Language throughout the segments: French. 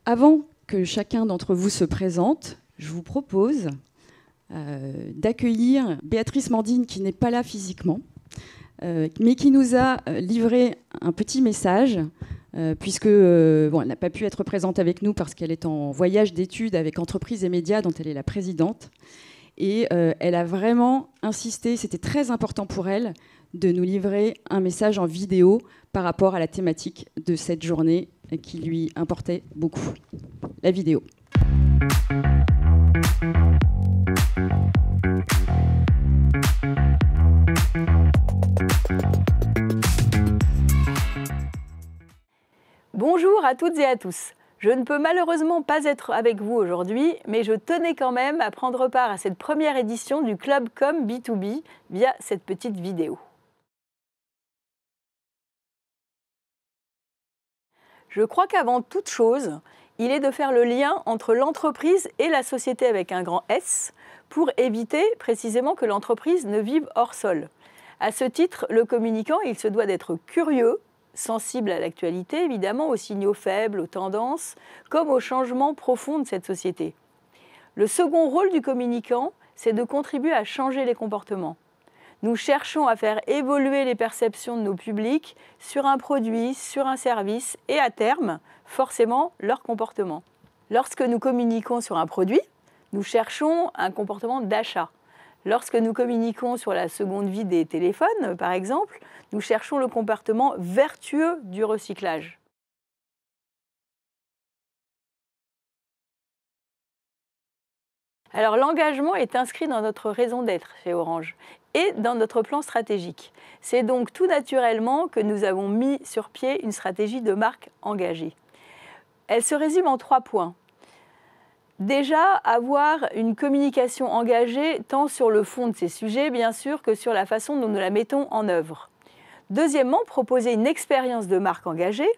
avant que chacun d'entre vous se présente, je vous propose d'accueillir Béatrice Mandine, qui n'est pas là physiquement, mais qui nous a livré un petit message, puisque bon, elle n'a pas pu être présente avec nous parce qu'elle est en voyage d'études avec Entreprises et Médias, dont elle est la présidente. Et elle a vraiment insisté, c'était très important pour elle, de nous livrer un message en vidéo par rapport à la thématique de cette journée qui lui importait beaucoup. La vidéo. Bonjour à toutes et à tous. Je ne peux malheureusement pas être avec vous aujourd'hui, mais je tenais quand même à prendre part à cette première édition du Club Com B2B via cette petite vidéo. Je crois qu'avant toute chose, il est de faire le lien entre l'entreprise et la société avec un grand S pour éviter précisément que l'entreprise ne vive hors sol. À ce titre, le communicant, il se doit d'être curieux, sensible à l'actualité, évidemment, aux signaux faibles, aux tendances, comme aux changements profonds de cette société. Le second rôle du communicant, c'est de contribuer à changer les comportements. Nous cherchons à faire évoluer les perceptions de nos publics sur un produit, sur un service et à terme, forcément, leur comportement. Lorsque nous communiquons sur un produit, nous cherchons un comportement d'achat. Lorsque nous communiquons sur la seconde vie des téléphones, par exemple, nous cherchons le comportement vertueux du recyclage. Alors l'engagement est inscrit dans notre raison d'être chez Orange et dans notre plan stratégique. C'est donc tout naturellement que nous avons mis sur pied une stratégie de marque engagée. Elle se résume en 3 points. Déjà, avoir une communication engagée tant sur le fond de ces sujets, bien sûr, que sur la façon dont nous la mettons en œuvre. Deuxièmement, proposer une expérience de marque engagée,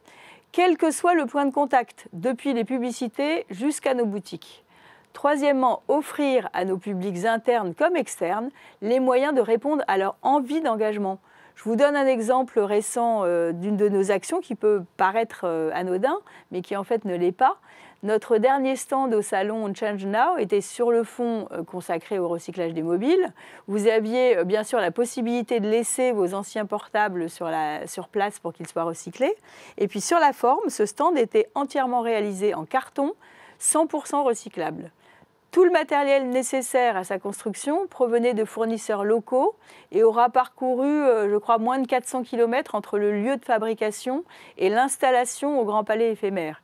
quel que soit le point de contact, depuis les publicités jusqu'à nos boutiques. Troisièmement, offrir à nos publics internes comme externes les moyens de répondre à leur envie d'engagement. Je vous donne un exemple récent d'une de nos actions qui peut paraître anodin, mais qui en fait ne l'est pas. Notre dernier stand au salon Change Now était sur le fond consacré au recyclage des mobiles. Vous aviez bien sûr la possibilité de laisser vos anciens portables sur place pour qu'ils soient recyclés. Et puis sur la forme, ce stand était entièrement réalisé en carton, 100% recyclable. Tout le matériel nécessaire à sa construction provenait de fournisseurs locaux et aura parcouru, je crois, moins de 400 km entre le lieu de fabrication et l'installation au Grand Palais éphémère.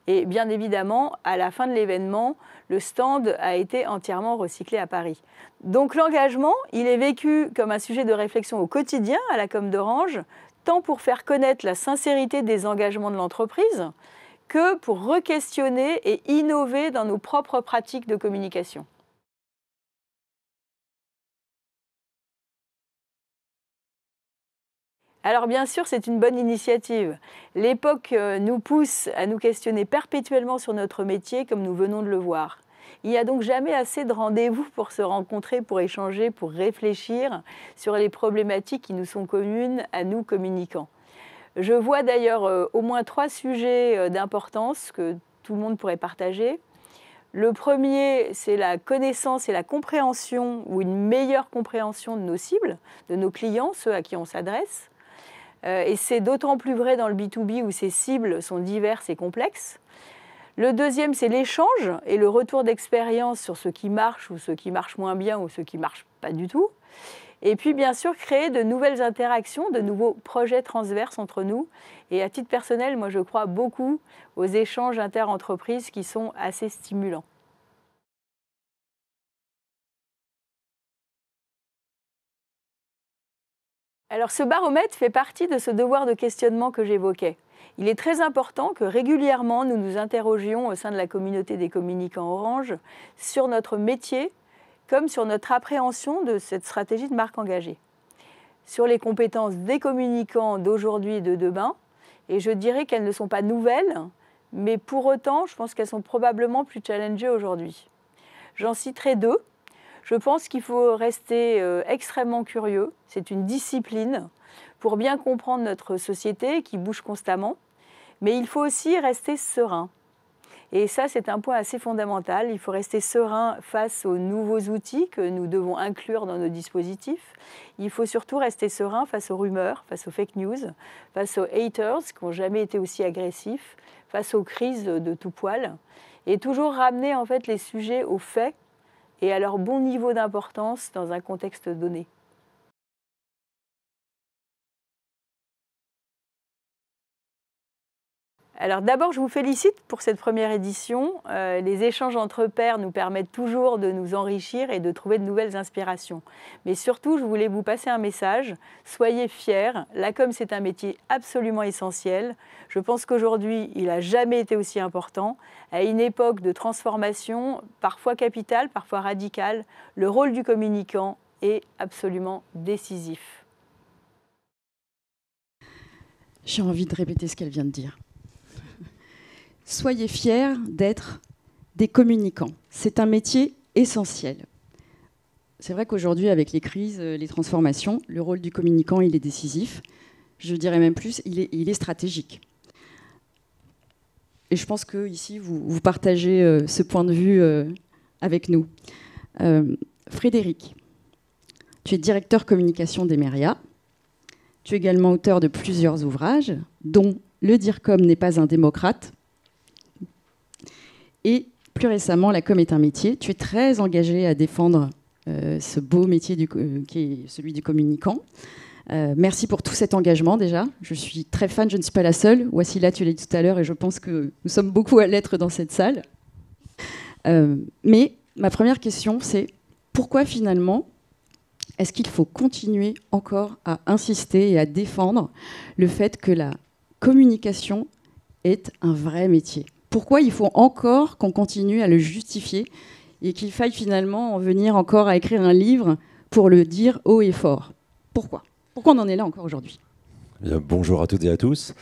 Et bien évidemment, à la fin de l'événement, le stand a été entièrement recyclé à Paris. Donc l'engagement, il est vécu comme un sujet de réflexion au quotidien à la Com d'Orange, tant pour faire connaître la sincérité des engagements de l'entreprise, que pour re-questionner et innover dans nos propres pratiques de communication. Alors bien sûr, c'est une bonne initiative. L'époque nous pousse à nous questionner perpétuellement sur notre métier, comme nous venons de le voir. Il n'y a donc jamais assez de rendez-vous pour se rencontrer, pour échanger, pour réfléchir sur les problématiques qui nous sont communes à nous communicants. Je vois d'ailleurs au moins 3 sujets d'importance que tout le monde pourrait partager. Le premier, c'est la connaissance et la compréhension, ou une meilleure compréhension de nos cibles, de nos clients, ceux à qui on s'adresse. Et c'est d'autant plus vrai dans le B2B où ces cibles sont diverses et complexes. Le deuxième, c'est l'échange et le retour d'expérience sur ce qui marche ou ce qui marche moins bien ou ce qui ne marche pas du tout. Et puis, bien sûr, créer de nouvelles interactions, de nouveaux projets transverses entre nous. Et à titre personnel, moi, je crois beaucoup aux échanges inter-entreprises qui sont assez stimulants. Alors, ce baromètre fait partie de ce devoir de questionnement que j'évoquais. Il est très important que régulièrement, nous nous interrogions au sein de la communauté des communicants Orange sur notre métier, comme sur notre appréhension de cette stratégie de marque engagée, sur les compétences des communicants d'aujourd'hui et de demain. Et je dirais qu'elles ne sont pas nouvelles, mais pour autant, je pense qu'elles sont probablement plus challengées aujourd'hui. J'en citerai 2. Je pense qu'il faut rester extrêmement curieux. C'est une discipline pour bien comprendre notre société qui bouge constamment. Mais il faut aussi rester serein. Et ça, c'est un point assez fondamental. Il faut rester serein face aux nouveaux outils que nous devons inclure dans nos dispositifs. Il faut surtout rester serein face aux rumeurs, face aux fake news, face aux haters qui n'ont jamais été aussi agressifs, face aux crises de tout poil. Et toujours ramener en fait les sujets aux faits et à leur bon niveau d'importance dans un contexte donné. Alors d'abord, je vous félicite pour cette première édition. Les échanges entre pairs nous permettent toujours de nous enrichir et de trouver de nouvelles inspirations. Mais surtout, je voulais vous passer un message. Soyez fiers. La com, c'est un métier absolument essentiel. Je pense qu'aujourd'hui, il n'a jamais été aussi important. À une époque de transformation, parfois capitale, parfois radicale, le rôle du communicant est absolument décisif. J'ai envie de répéter ce qu'elle vient de dire. Soyez fiers d'être des communicants. C'est un métier essentiel. C'est vrai qu'aujourd'hui, avec les crises, les transformations, le rôle du communicant, il est décisif. Je dirais même plus, il est stratégique. Et je pense qu'ici, vous partagez ce point de vue avec nous. Frédéric, tu es directeur communication d'Emeria. Tu es également auteur de plusieurs ouvrages, dont Le DIRCOM n'est pas un démocrate. Et plus récemment, la com est un métier. Tu es très engagé à défendre ce beau métier qui est celui du communicant. Merci pour tout cet engagement déjà. Je suis très fan, je ne suis pas la seule. Wassila, tu l'as dit tout à l'heure et je pense que nous sommes beaucoup à l'être dans cette salle. Mais ma première question, c'est pourquoi finalement est-ce qu'il faut continuer encore à insister et à défendre le fait que la communication est un vrai métier ? Pourquoi il faut encore qu'on continue à le justifier et qu'il faille finalement en venir encore à écrire un livre pour le dire haut et fort ? Pourquoi ? Pourquoi on en est là encore aujourd'hui ? Bonjour à toutes et à tous.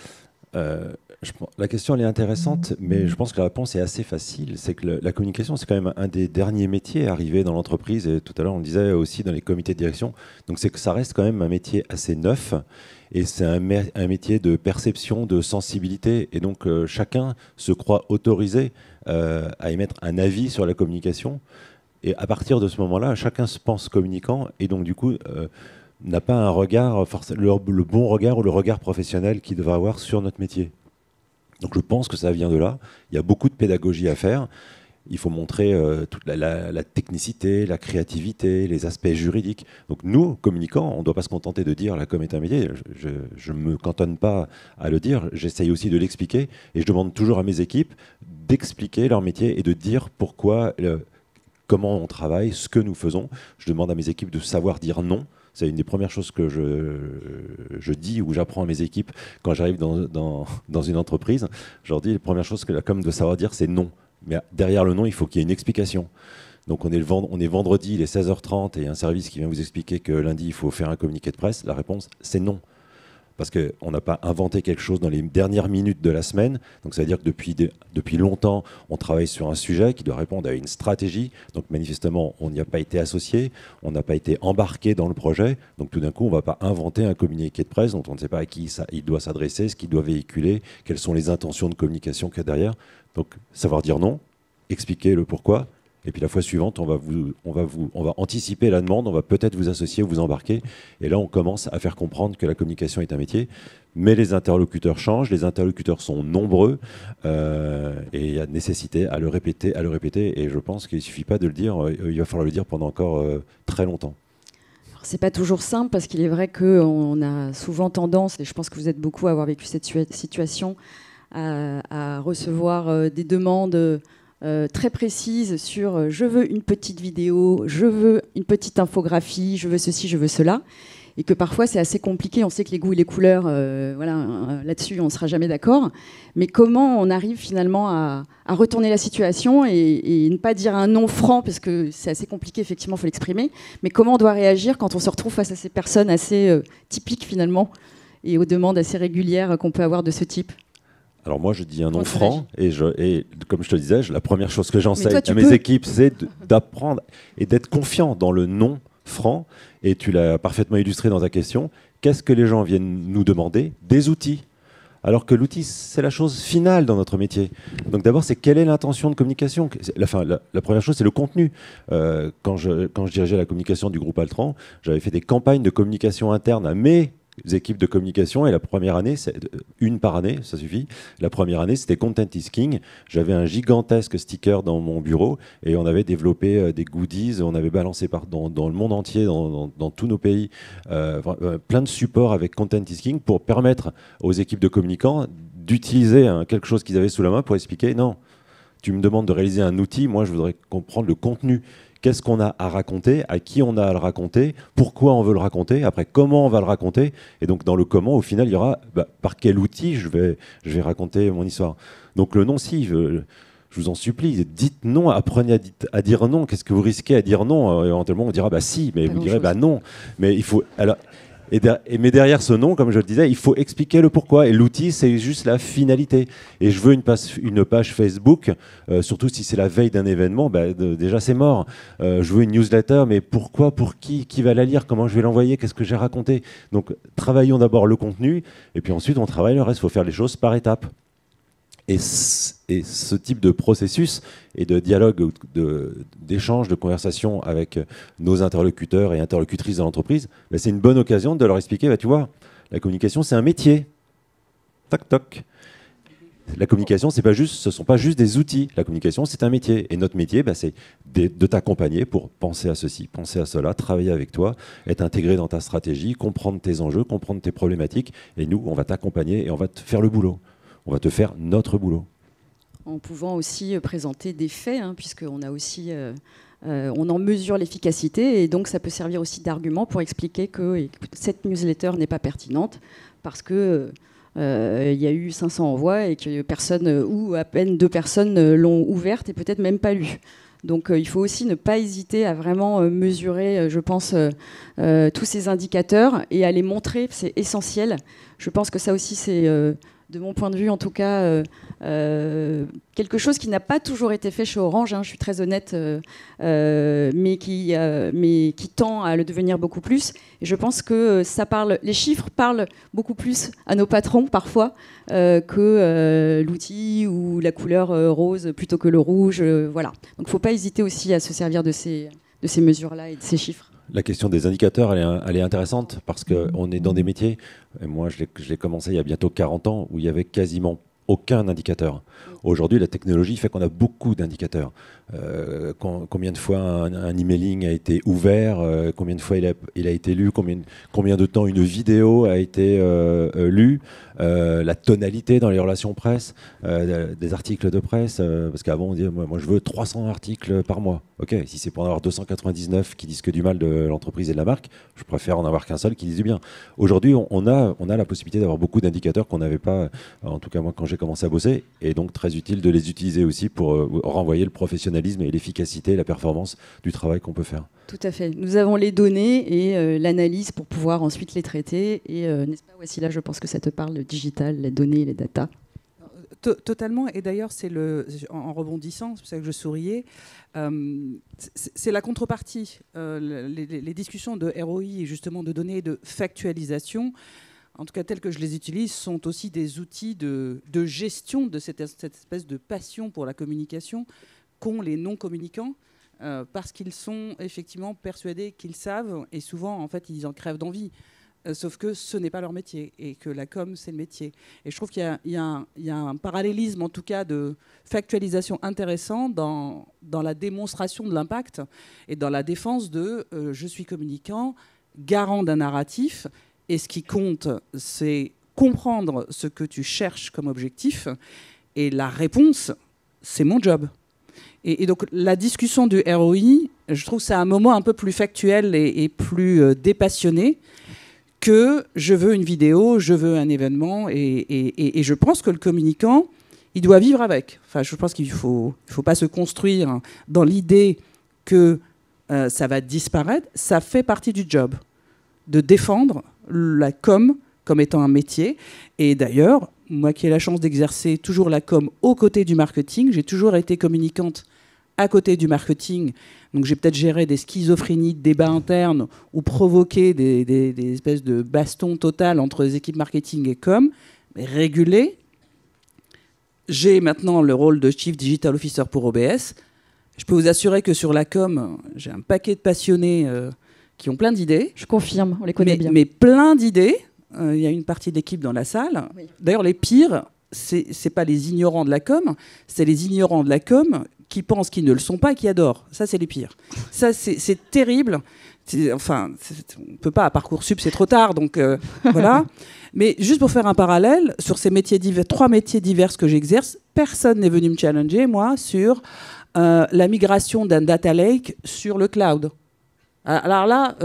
La question elle est intéressante, mais je pense que la réponse est assez facile. C'est que la communication, c'est quand même un des derniers métiers arrivés dans l'entreprise. Et tout à l'heure, on le disait aussi dans les comités de direction. Donc c'est que ça reste quand même un métier assez neuf. Et c'est un métier de perception, de sensibilité. Et donc, chacun se croit autorisé à émettre un avis sur la communication. Et à partir de ce moment-là, chacun se pense communicant. Et donc, du coup, n'a pas un regard, le bon regard ou le regard professionnel qu'il devrait avoir sur notre métier. Donc, je pense que ça vient de là. Il y a beaucoup de pédagogie à faire. Il faut montrer toute la technicité, la créativité, les aspects juridiques. Donc nous, communicants, on ne doit pas se contenter de dire la com est un métier. Je ne me cantonne pas à le dire. J'essaye aussi de l'expliquer. Et je demande toujours à mes équipes d'expliquer leur métier et de dire pourquoi, comment on travaille, ce que nous faisons. Je demande à mes équipes de savoir dire non. C'est une des premières choses que je dis ou j'apprends à mes équipes quand j'arrive dans une entreprise. Je leur dis, la première chose que la com doit savoir dire, c'est non. Mais derrière le nom, il faut qu'il y ait une explication. Donc on est vendredi, il est 16h30 et un service qui vient vous expliquer que lundi, il faut faire un communiqué de presse. La réponse, c'est non. Parce qu'on n'a pas inventé quelque chose dans les dernières minutes de la semaine. Donc ça veut dire que depuis longtemps, on travaille sur un sujet qui doit répondre à une stratégie. Donc manifestement, on n'y a pas été associé, on n'a pas été embarqué dans le projet. Donc tout d'un coup, on ne va pas inventer un communiqué de presse dont on ne sait pas à qui il doit s'adresser, ce qu'il doit véhiculer, quelles sont les intentions de communication qu'il y a derrière. Donc savoir dire non, expliquer le pourquoi. Et puis la fois suivante, on va anticiper la demande, on va peut-être vous associer ou vous embarquer. Et là, on commence à faire comprendre que la communication est un métier. Mais les interlocuteurs changent, les interlocuteurs sont nombreux et il y a nécessité à le répéter. Et je pense qu'il ne suffit pas de le dire, il va falloir le dire pendant encore très longtemps. C'est pas toujours simple parce qu'il est vrai qu'on a souvent tendance, et je pense que vous êtes beaucoup à avoir vécu cette situation, à recevoir des demandes très précises sur je veux une petite vidéo, je veux une petite infographie, je veux ceci, je veux cela. Et que parfois c'est assez compliqué, on sait que les goûts et les couleurs, là-dessus on ne sera jamais d'accord. Mais comment on arrive finalement à retourner la situation et ne pas dire un non franc, parce que c'est assez compliqué, effectivement, il faut l'exprimer, mais comment on doit réagir quand on se retrouve face à ces personnes assez typiques finalement et aux demandes assez régulières qu'on peut avoir de ce type ? Alors moi, je dis un non franc, et comme je te disais, la première chose que j'enseigne à mes équipes, c'est d'apprendre et d'être confiant dans le non franc. Et tu l'as parfaitement illustré dans ta question. Qu'est-ce que les gens viennent nous demander ? Des outils. alors que l'outil, c'est la chose finale dans notre métier. Donc d'abord, c'est quelle est l'intention de communication. La première chose, c'est le contenu. Quand je dirigeais la communication du groupe Altran, j'avais fait des campagnes de communication interne à mes équipes de communication, et la première année, une par année, ça suffit. La première année, c'était Content is King. J'avais un gigantesque sticker dans mon bureau et on avait développé des goodies, on avait balancé dans le monde entier, dans tous nos pays, plein de supports avec Content is King pour permettre aux équipes de communicants d'utiliser quelque chose qu'ils avaient sous la main pour expliquer non, tu me demandes de réaliser un outil, moi je voudrais comprendre le contenu. Qu'est-ce qu'on a à raconter, à qui on a à le raconter, pourquoi on veut le raconter, après comment on va le raconter. Et donc dans le comment, au final, il y aura par quel outil je vais raconter mon histoire. Donc le non, si, je vous en supplie, dites non, apprenez à dire non. Qu'est-ce que vous risquez à dire non? Éventuellement, on dira si, mais vous direz non. Mais il faut... Alors, mais derrière ce nom, comme je le disais, il faut expliquer le pourquoi. Et l'outil, c'est juste la finalité. Et je veux une page Facebook, surtout si c'est la veille d'un événement, déjà c'est mort. Je veux une newsletter, mais pourquoi, pour qui va la lire, comment je vais l'envoyer, qu'est-ce que j'ai raconté. Donc travaillons d'abord le contenu, et puis ensuite on travaille le reste. Il faut faire les choses par étapes. Et ce type de processus et de dialogue, d'échange, de conversation avec nos interlocuteurs et interlocutrices dans l'entreprise, c'est une bonne occasion de leur expliquer, tu vois, la communication, c'est un métier. Toc, toc. La communication, ce ne sont pas juste des outils. La communication, c'est un métier. Et notre métier, c'est de t'accompagner pour penser à ceci, penser à cela, travailler avec toi, être intégré dans ta stratégie, comprendre tes enjeux, comprendre tes problématiques. Et nous, on va t'accompagner et on va te faire le boulot. On va te faire notre boulot. En pouvant aussi présenter des faits, puisqu'on a aussi, on en mesure l'efficacité, et donc ça peut servir aussi d'argument pour expliquer que cette newsletter n'est pas pertinente parce que y a eu 500 envois et que personne, ou à peine 2 personnes l'ont ouverte et peut-être même pas lue. Donc il faut aussi ne pas hésiter à vraiment mesurer, je pense, tous ces indicateurs et à les montrer, c'est essentiel. Je pense que ça aussi, c'est... de mon point de vue, en tout cas, quelque chose qui n'a pas toujours été fait chez Orange, je suis très honnête, mais qui tend à le devenir beaucoup plus. Et je pense que les chiffres parlent beaucoup plus à nos patrons, parfois, que l'outil ou la couleur rose plutôt que le rouge. Voilà. Donc il ne faut pas hésiter aussi à se servir de ces mesures-là et de ces chiffres. La question des indicateurs, elle est intéressante parce qu'on est dans des métiers, et moi je l'ai commencé il y a bientôt 40 ans, où il n'y avait quasiment aucun indicateur. Aujourd'hui, la technologie fait qu'on a beaucoup d'indicateurs. Combien de fois un emailing a été ouvert, combien de fois il a été lu, combien de temps une vidéo a été lue, la tonalité dans les relations presse, des articles de presse, parce qu'avant on disait moi je veux 300 articles par mois. Ok, si c'est pour en avoir 299 qui disent que du mal de l'entreprise et de la marque, je préfère en avoir qu'un seul qui dise du bien. Aujourd'hui, on a la possibilité d'avoir beaucoup d'indicateurs qu'on n'avait pas, en tout cas moi quand j'ai commencé à bosser, et donc très utile de les utiliser aussi pour renvoyer le professionnalisme et l'efficacité et la performance du travail qu'on peut faire. Tout à fait. Nous avons les données et l'analyse pour pouvoir ensuite les traiter. Et n'est-ce pas, Wassila, je pense que ça te parle, le digital, les données, les data. Totalement. Et d'ailleurs, en rebondissant, c'est pour ça que je souriais, c'est la contrepartie. Les discussions de ROI et justement de données de factualisation, en tout cas tels que je les utilise, sont aussi des outils de gestion de cette espèce de passion pour la communication qu'ont les non-communicants, parce qu'ils sont effectivement persuadés qu'ils savent, et souvent, en fait, ils en crèvent d'envie. Sauf que ce n'est pas leur métier, et que la com, c'est le métier. Et je trouve qu'il y a un parallélisme, en tout cas, de factualisation intéressant dans la démonstration de l'impact et dans la défense de je suis communicant, garant d'un narratif, et ce qui compte, c'est comprendre ce que tu cherches comme objectif, et la réponse, c'est mon job. Et donc la discussion du ROI, je trouve que c'est un moment un peu plus factuel et plus dépassionné que je veux une vidéo, je veux un événement, et je pense que le communicant, il doit vivre avec. Enfin, je pense qu'il ne faut pas se construire dans l'idée que ça va disparaître. Ça fait partie du job, de défendre la com comme étant un métier. Et d'ailleurs, moi qui ai la chance d'exercer toujours la com aux côtés du marketing, j'ai toujours été communicante à côté du marketing. Donc j'ai peut-être géré des schizophrénies de débats internes ou provoqué des espèces de bastons totales entre les équipes marketing et com. mais régulé. J'ai maintenant le rôle de Chief Digital Officer pour OBS. Je peux vous assurer que sur la com, j'ai un paquet de passionnés qui ont plein d'idées. Je confirme, on les connaît bien. Mais plein d'idées. Il y a une partie de l'équipe dans la salle. Oui. D'ailleurs, les pires, c'est pas les ignorants de la com, c'est les ignorants de la com qui pensent qu'ils ne le sont pas et qui adorent. Ça, c'est les pires. Ça, c'est terrible. Enfin, on ne peut pas à Parcoursup, c'est trop tard. Donc, voilà. Mais juste pour faire un parallèle, sur ces métiers divers, 3 métiers divers que j'exerce, personne n'est venu me challenger, moi, sur la migration d'un data lake sur le cloud. Alors là,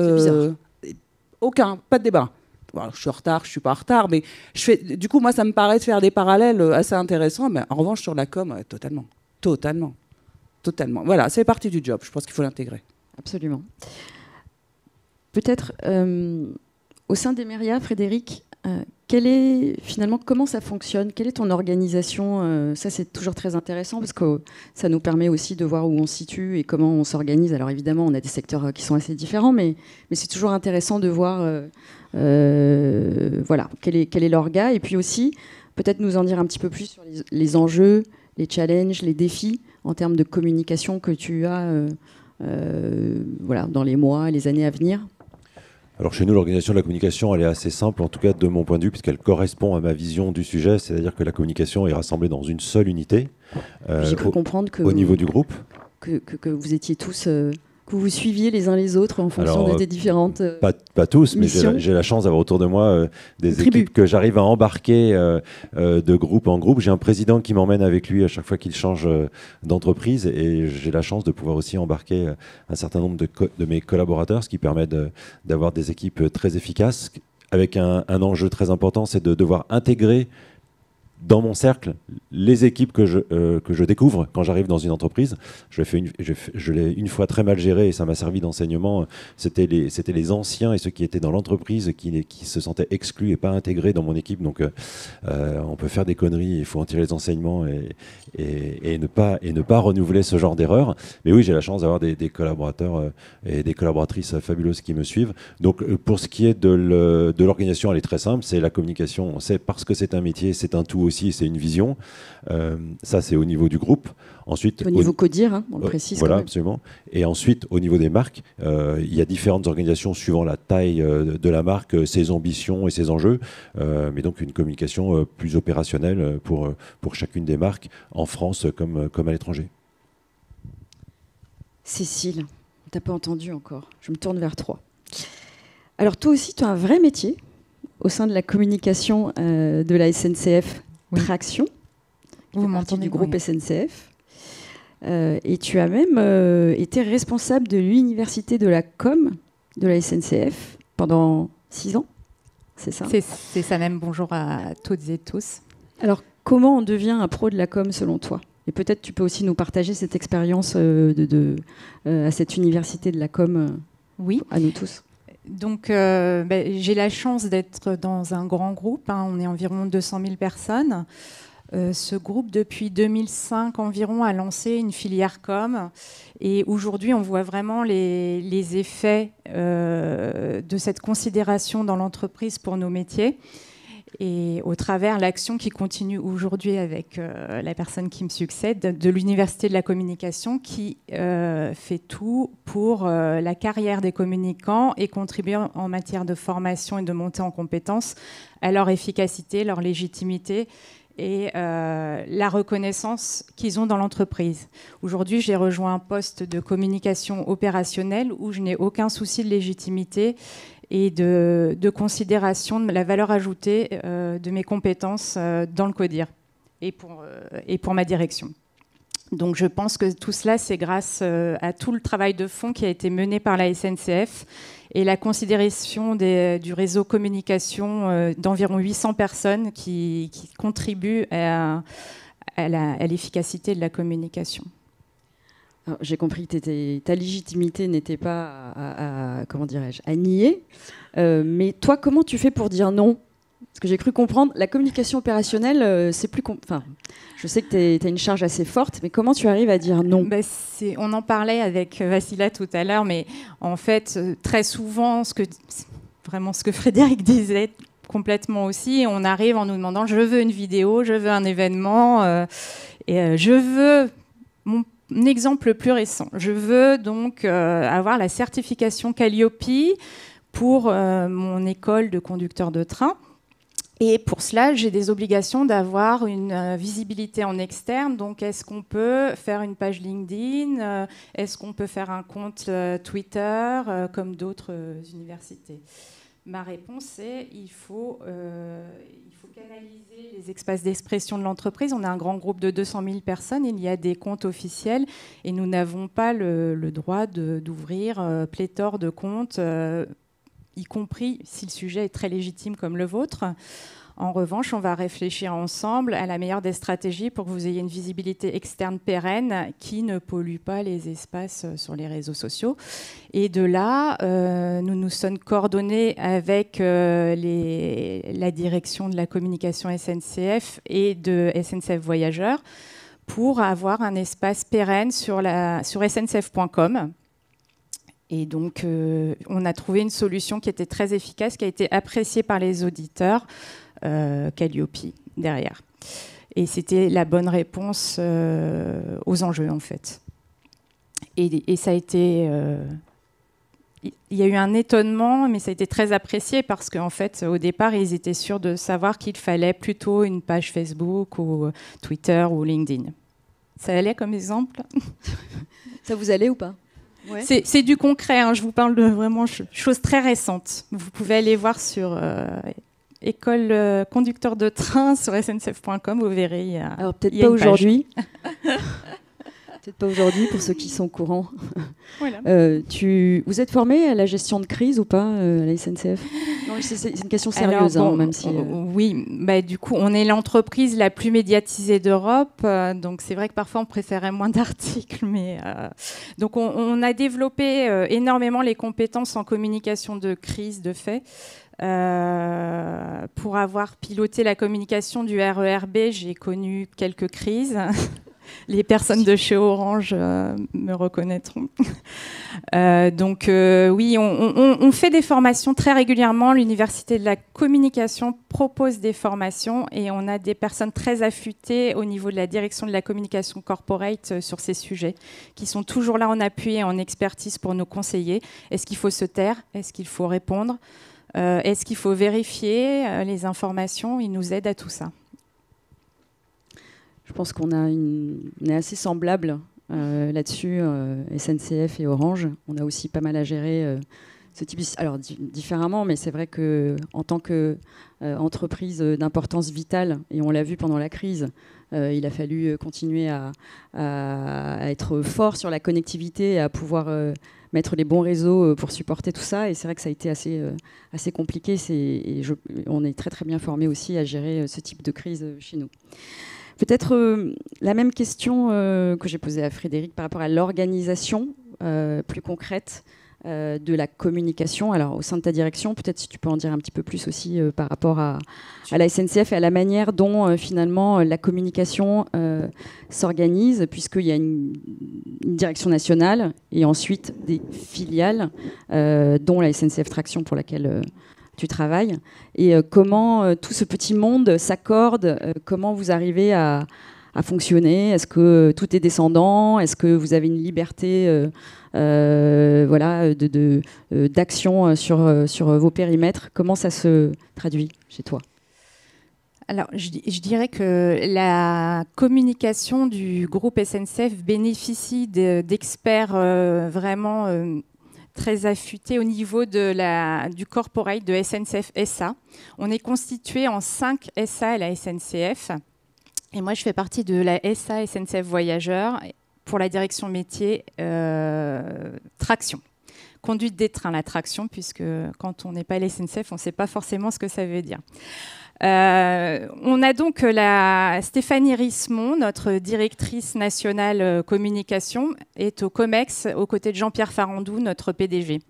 aucun, pas de débat. Bon, je suis en retard, je ne suis pas en retard, mais du coup, moi, ça me paraît de faire des parallèles assez intéressants. Mais en revanche, sur la com, totalement. Voilà, c'est partie du job. Je pense qu'il faut l'intégrer. Absolument. Peut-être, au sein d'Emeria, Frédéric, comment ça fonctionne? Quelle est ton organisation? Ça, c'est toujours très intéressant parce que ça nous permet aussi de voir où on se situe et comment on s'organise. Alors évidemment, on a des secteurs qui sont assez différents, mais c'est toujours intéressant de voir voilà, quel est l'orga. Et puis aussi, peut-être nous en dire un petit peu plus sur les enjeux, les challenges, les défis en termes de communication que tu as voilà, dans les mois et les années à venir. Alors chez nous, l'organisation de la communication, elle est assez simple, en tout cas de mon point de vue, puisqu'elle correspond à ma vision du sujet, c'est-à-dire que la communication est rassemblée dans une seule unité. J'ai cru comprendre au niveau du groupe. Que vous étiez tous... que vous suiviez les uns les autres en fonction des différentes pas tous, missions. Mais j'ai la chance d'avoir autour de moi des équipes que j'arrive à embarquer de groupe en groupe. J'ai un président qui m'emmène avec lui à chaque fois qu'il change d'entreprise et j'ai la chance de pouvoir aussi embarquer un certain nombre de mes collaborateurs, ce qui permet d'avoir des équipes très efficaces avec un enjeu très important, c'est de devoir intégrer dans mon cercle les équipes que je découvre quand j'arrive dans une entreprise. Je l'ai une fois très mal géré et ça m'a servi d'enseignement. C'était les anciens et ceux qui étaient dans l'entreprise qui se sentaient exclus et pas intégrés dans mon équipe. Donc on peut faire des conneries, il faut en tirer les enseignements et ne pas renouveler ce genre d'erreurs. Mais oui, j'ai la chance d'avoir des collaborateurs et des collaboratrices fabuleuses qui me suivent. Donc pour ce qui est de l'organisation, elle est très simple. C'est la communication. C'est parce que c'est un métier, c'est un tout aussi, c'est une vision. Ça, c'est au niveau du groupe. Ensuite, au niveau CODIR, hein, on le précise. Voilà, absolument. Et ensuite, au niveau des marques, il y a différentes organisations suivant la taille de la marque, ses ambitions et ses enjeux. Mais donc, une communication plus opérationnelle pour chacune des marques, en France comme à l'étranger. Cécile, on t'a pas entendu encore. Je me tourne vers toi. Alors, toi aussi, tu as un vrai métier au sein de la communication de la SNCF Traction, qui fait partie du groupe SNCF. Et tu as même été responsable de l'université de la com de la SNCF pendant 6 ans, c'est ça? C'est ça même, bonjour à toutes et tous. Alors, comment on devient un pro de la com selon toi? Et peut-être tu peux aussi nous partager cette expérience à cette université de la com à nous tous. Donc, j'ai la chance d'être dans un grand groupe. Hein, on est environ 200 000 personnes. Ce groupe, depuis 2005 environ, a lancé une filière com. Et aujourd'hui, on voit vraiment les effets de cette considération dans l'entreprise pour nos métiers. Et au travers l'action qui continue aujourd'hui avec la personne qui me succède, de l'Université de la communication, qui fait tout pour la carrière des communicants et contribue en matière de formation et de montée en compétences à leur efficacité, leur légitimité et la reconnaissance qu'ils ont dans l'entreprise. Aujourd'hui, j'ai rejoint un poste de communication opérationnelle où je n'ai aucun souci de légitimité et de considération de la valeur ajoutée de mes compétences dans le CODIR et pour ma direction. Donc je pense que tout cela, c'est grâce à tout le travail de fond qui a été mené par la SNCF et la considération du réseau communication d'environ 800 personnes qui contribuent à l'efficacité de la communication. J'ai compris que ta légitimité n'était pas à nier. Mais toi, comment tu fais pour dire non? Parce que j'ai cru comprendre, la communication opérationnelle, c'est plus... je sais que tu as une charge assez forte, mais comment tu arrives à dire non? On en parlait avec Vassila tout à l'heure, mais en fait, très souvent, ce que Frédéric disait, complètement aussi. On arrive en nous demandant, je veux une vidéo, je veux un événement, je veux mon exemple le plus récent. Je veux donc avoir la certification Calliope pour mon école de conducteur de train. Et pour cela, j'ai des obligations d'avoir une visibilité en externe. Donc, est-ce qu'on peut faire une page LinkedIn? Est-ce qu'on peut faire un compte Twitter, comme d'autres universités? Ma réponse est il faut canaliser les espaces d'expression de l'entreprise. On a un grand groupe de 200 000 personnes. Il y a des comptes officiels et nous n'avons pas le droit d'ouvrir pléthore de comptes, y compris si le sujet est très légitime comme le vôtre. En revanche, on va réfléchir ensemble à la meilleure des stratégies pour que vous ayez une visibilité externe pérenne qui ne pollue pas les espaces sur les réseaux sociaux. Et de là, nous nous sommes coordonnés avec la direction de la communication SNCF et de SNCF Voyageurs pour avoir un espace pérenne sur sncf.com. Et donc, on a trouvé une solution qui était très efficace, qui a été appréciée par les auditeurs, Calliope, derrière. Et c'était la bonne réponse aux enjeux, en fait. Et ça a été... il y a eu un étonnement, mais ça a été très apprécié parce qu'en fait, au départ, ils étaient sûrs de savoir qu'il fallait plutôt une page Facebook ou Twitter ou LinkedIn. Ça allait comme exemple? Ça vous allait ou pas? Ouais. C'est du concret, hein, je vous parle de vraiment choses très récentes. Vous pouvez aller voir sur école conducteur de train sur sncf.com, vous verrez. Alors peut-être pas aujourd'hui. Peut-être pas aujourd'hui pour ceux qui sont au courant. Voilà. Vous êtes formé à la gestion de crise ou pas à la SNCF? Non, c'est une question sérieuse. Alors, bon, même si, oui, du coup, on est l'entreprise la plus médiatisée d'Europe. Donc, c'est vrai que parfois, on préférait moins d'articles. Donc, on a développé énormément les compétences en communication de crise, de fait. Pour avoir piloté la communication du RERB, j'ai connu quelques crises. Les personnes de chez Orange me reconnaîtront. Donc oui, on fait des formations très régulièrement. L'Université de la communication propose des formations et on a des personnes très affûtées au niveau de la direction de la communication corporate sur ces sujets, qui sont toujours là en appui et en expertise pour nous conseiller. Est-ce qu'il faut se taire? Est-ce qu'il faut répondre? Est-ce qu'il faut vérifier les informations? Ils nous aident à tout ça. Je pense qu'on est assez semblables là-dessus, SNCF et Orange. On a aussi pas mal à gérer ce type. Alors différemment, mais c'est vrai qu'en tant qu'entreprise d'importance vitale, et on l'a vu pendant la crise, il a fallu continuer à être fort sur la connectivité et à pouvoir mettre les bons réseaux pour supporter tout ça. Et c'est vrai que ça a été assez compliqué. On est très très bien formés aussi à gérer ce type de crise chez nous. Peut-être la même question que j'ai posée à Frédéric par rapport à l'organisation plus concrète de la communication. Alors, au sein de ta direction, peut-être si tu peux en dire un petit peu plus aussi par rapport à la SNCF et à la manière dont finalement la communication s'organise, puisqu'il y a une direction nationale et ensuite des filiales, dont la SNCF Traction pour laquelle tu travailles, et comment tout ce petit monde s'accorde, comment vous arrivez à fonctionner, est-ce que tout est descendant, est-ce que vous avez une liberté d'action sur vos périmètres, comment ça se traduit chez toi? Alors, je dirais que la communication du groupe SNCF bénéficie d'experts vraiment très affûtés au niveau du corporate de SNCF SA. On est constitué en 5 SA à la SNCF. Et moi, je fais partie de la SA SNCF Voyageurs pour la direction métier traction. Conduite des trains, la traction, puisque quand on n'est pas à la SNCF, on ne sait pas forcément ce que ça veut dire. On a donc Stéphanie Rismond, notre directrice nationale communication, est au COMEX aux côtés de Jean-Pierre Farandou, notre PDG.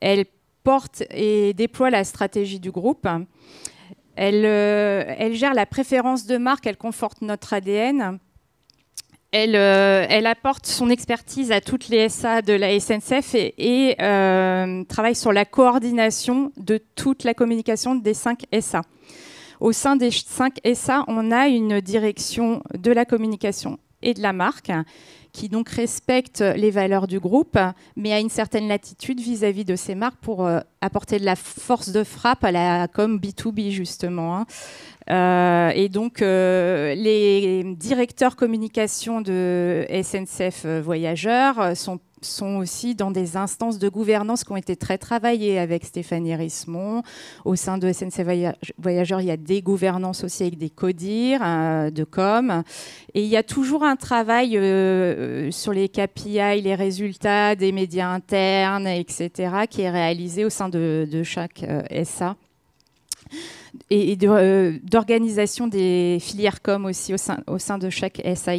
Elle porte et déploie la stratégie du groupe. Elle gère la préférence de marque, elle conforte notre ADN. Elle apporte son expertise à toutes les SA de la SNCF et travaille sur la coordination de toute la communication des 5 SA. Au sein des 5 SA, on a une direction de la communication et de la marque qui donc respecte les valeurs du groupe, mais a une certaine latitude vis-à-vis de ces marques pour apporter de la force de frappe à la com B2B, justement. Et donc, les directeurs communication de SNCF Voyageurs sont aussi dans des instances de gouvernance qui ont été très travaillées avec Stéphanie Rismond. Au sein de SNCF Voyageurs, il y a des gouvernances aussi avec des CODIR, de com. Et il y a toujours un travail sur les KPI, les résultats des médias internes, etc., qui est réalisé au sein de chaque SA. Et d'organisation des filières com aussi au sein de chaque SA.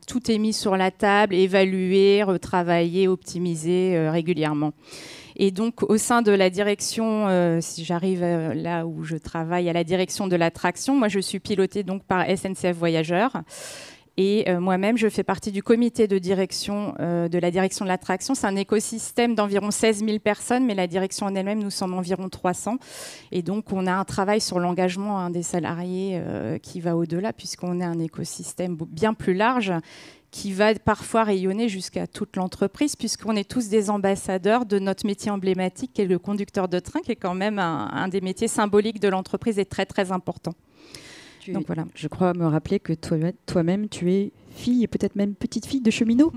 Tout est mis sur la table, évalué, retravaillé, optimisé régulièrement. Et donc, au sein de la direction, si j'arrive là où je travaille, à la direction de l'attraction, moi, je suis pilotée donc par SNCF Voyageurs. Et moi-même, je fais partie du comité de direction de la direction de l'attraction. C'est un écosystème d'environ 16 000 personnes, mais la direction en elle-même, nous sommes environ 300. Et donc, on a un travail sur l'engagement des salariés qui va au-delà, puisqu'on est un écosystème bien plus large qui va parfois rayonner jusqu'à toute l'entreprise, puisqu'on est tous des ambassadeurs de notre métier emblématique, qui est le conducteur de train, qui est quand même un des métiers symboliques de l'entreprise et très, très important. Donc, voilà. Je crois me rappeler que toi-même, tu es fille et peut-être même petite fille de cheminot.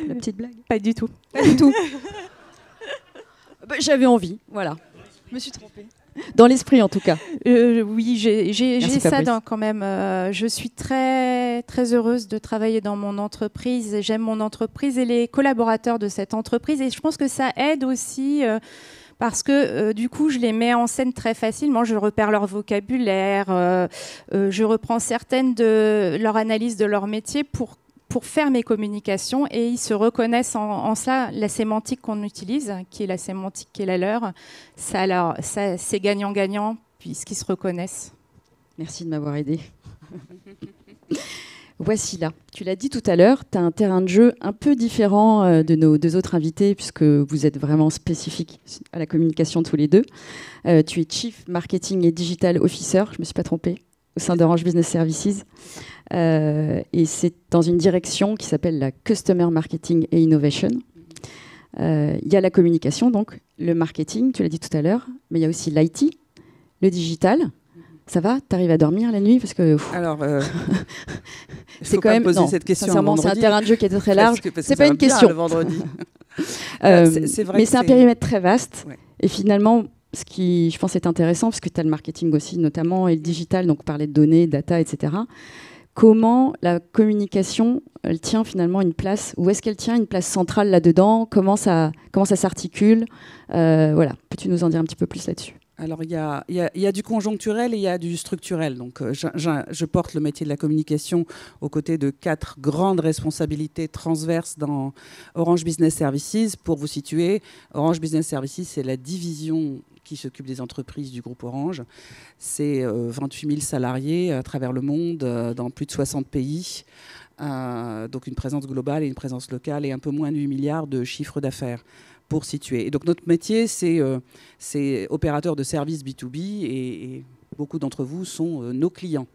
La petite blague. Pas du tout. Pas du tout. J'avais envie, voilà. Je me suis trompée. Dans l'esprit, en tout cas. Oui, j'ai ça quand même. Je suis très, très heureuse de travailler dans mon entreprise. J'aime mon entreprise et les collaborateurs de cette entreprise. Et je pense que ça aide aussi... parce que du coup, je les mets en scène très facilement. Je repère leur vocabulaire, je reprends certaines de leur analyse de leur métier pour faire mes communications et ils se reconnaissent en ça. La sémantique qu'on utilise, qui est la sémantique qui est la leur, ça, c'est gagnant-gagnant puisqu'ils se reconnaissent. Merci de m'avoir aidée. Voici là. Tu l'as dit tout à l'heure, tu as un terrain de jeu un peu différent de nos 2 autres invités puisque vous êtes vraiment spécifiques à la communication tous les deux. Tu es Chief Marketing et Digital Officer, je ne me suis pas trompée, au sein d'Orange Business Services. Et c'est dans une direction qui s'appelle la Customer Marketing et Innovation. Il y a la communication, donc le marketing, tu l'as dit tout à l'heure, mais il y a aussi l'IT, le digital. Ça va? T'arrives à dormir la nuit? Parce que alors, c'est quand même poser cette question. Sincèrement, c'est un terrain de jeu qui est très large. C'est pas une question. Le vendredi. C'est vrai, mais c'est un périmètre très vaste. Ouais. Et finalement, ce qui, je pense, est intéressant, parce que tu as le marketing aussi, notamment, et le digital, donc parler de données, data, etc. Comment la communication, elle tient finalement une place? Où est-ce qu'elle tient une place centrale là-dedans? Comment ça s'articule? Voilà. Peux-tu nous en dire un petit peu plus là-dessus? Alors, il y a du conjoncturel et il y a du structurel. Donc, je porte le métier de la communication aux côtés de 4 grandes responsabilités transverses dans Orange Business Services. Pour vous situer, Orange Business Services, c'est la division qui s'occupe des entreprises du groupe Orange. C'est 28 000 salariés à travers le monde, dans plus de 60 pays. Donc, une présence globale et une présence locale et un peu moins de 8 milliards de chiffre d'affaires. Pour situer. Et donc notre métier, c'est opérateur de services B2B et beaucoup d'entre vous sont nos clients.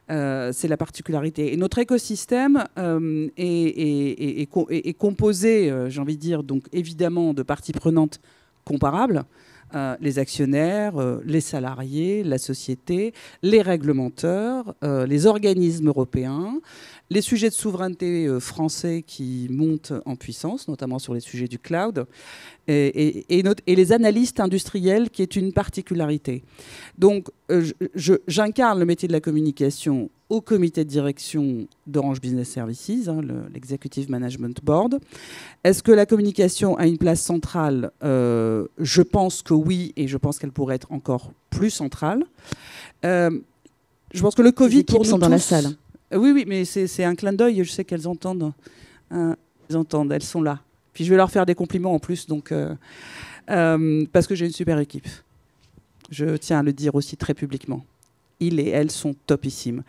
C'est la particularité. Et notre écosystème est composé, j'ai envie de dire, donc évidemment de parties prenantes comparables. Les actionnaires, les salariés, la société, les réglementeurs, les organismes européens, les sujets de souveraineté français qui montent en puissance, notamment sur les sujets du cloud, et les analystes industriels, qui est une particularité. Donc, j'incarne le métier de la communication au comité de direction d'Orange Business Services, l'Executive Management Board. Est-ce que la communication a une place centrale? Je pense que oui, et je pense qu'elle pourrait être encore plus centrale. Je pense que le Covid... Les équipes sont dans la salle. Oui, mais c'est un clin d'œil, je sais qu'elles entendent. Elles sont là. Puis je vais leur faire des compliments en plus, donc, parce que j'ai une super équipe. Je tiens à le dire aussi très publiquement. ils et elles sont topissimes.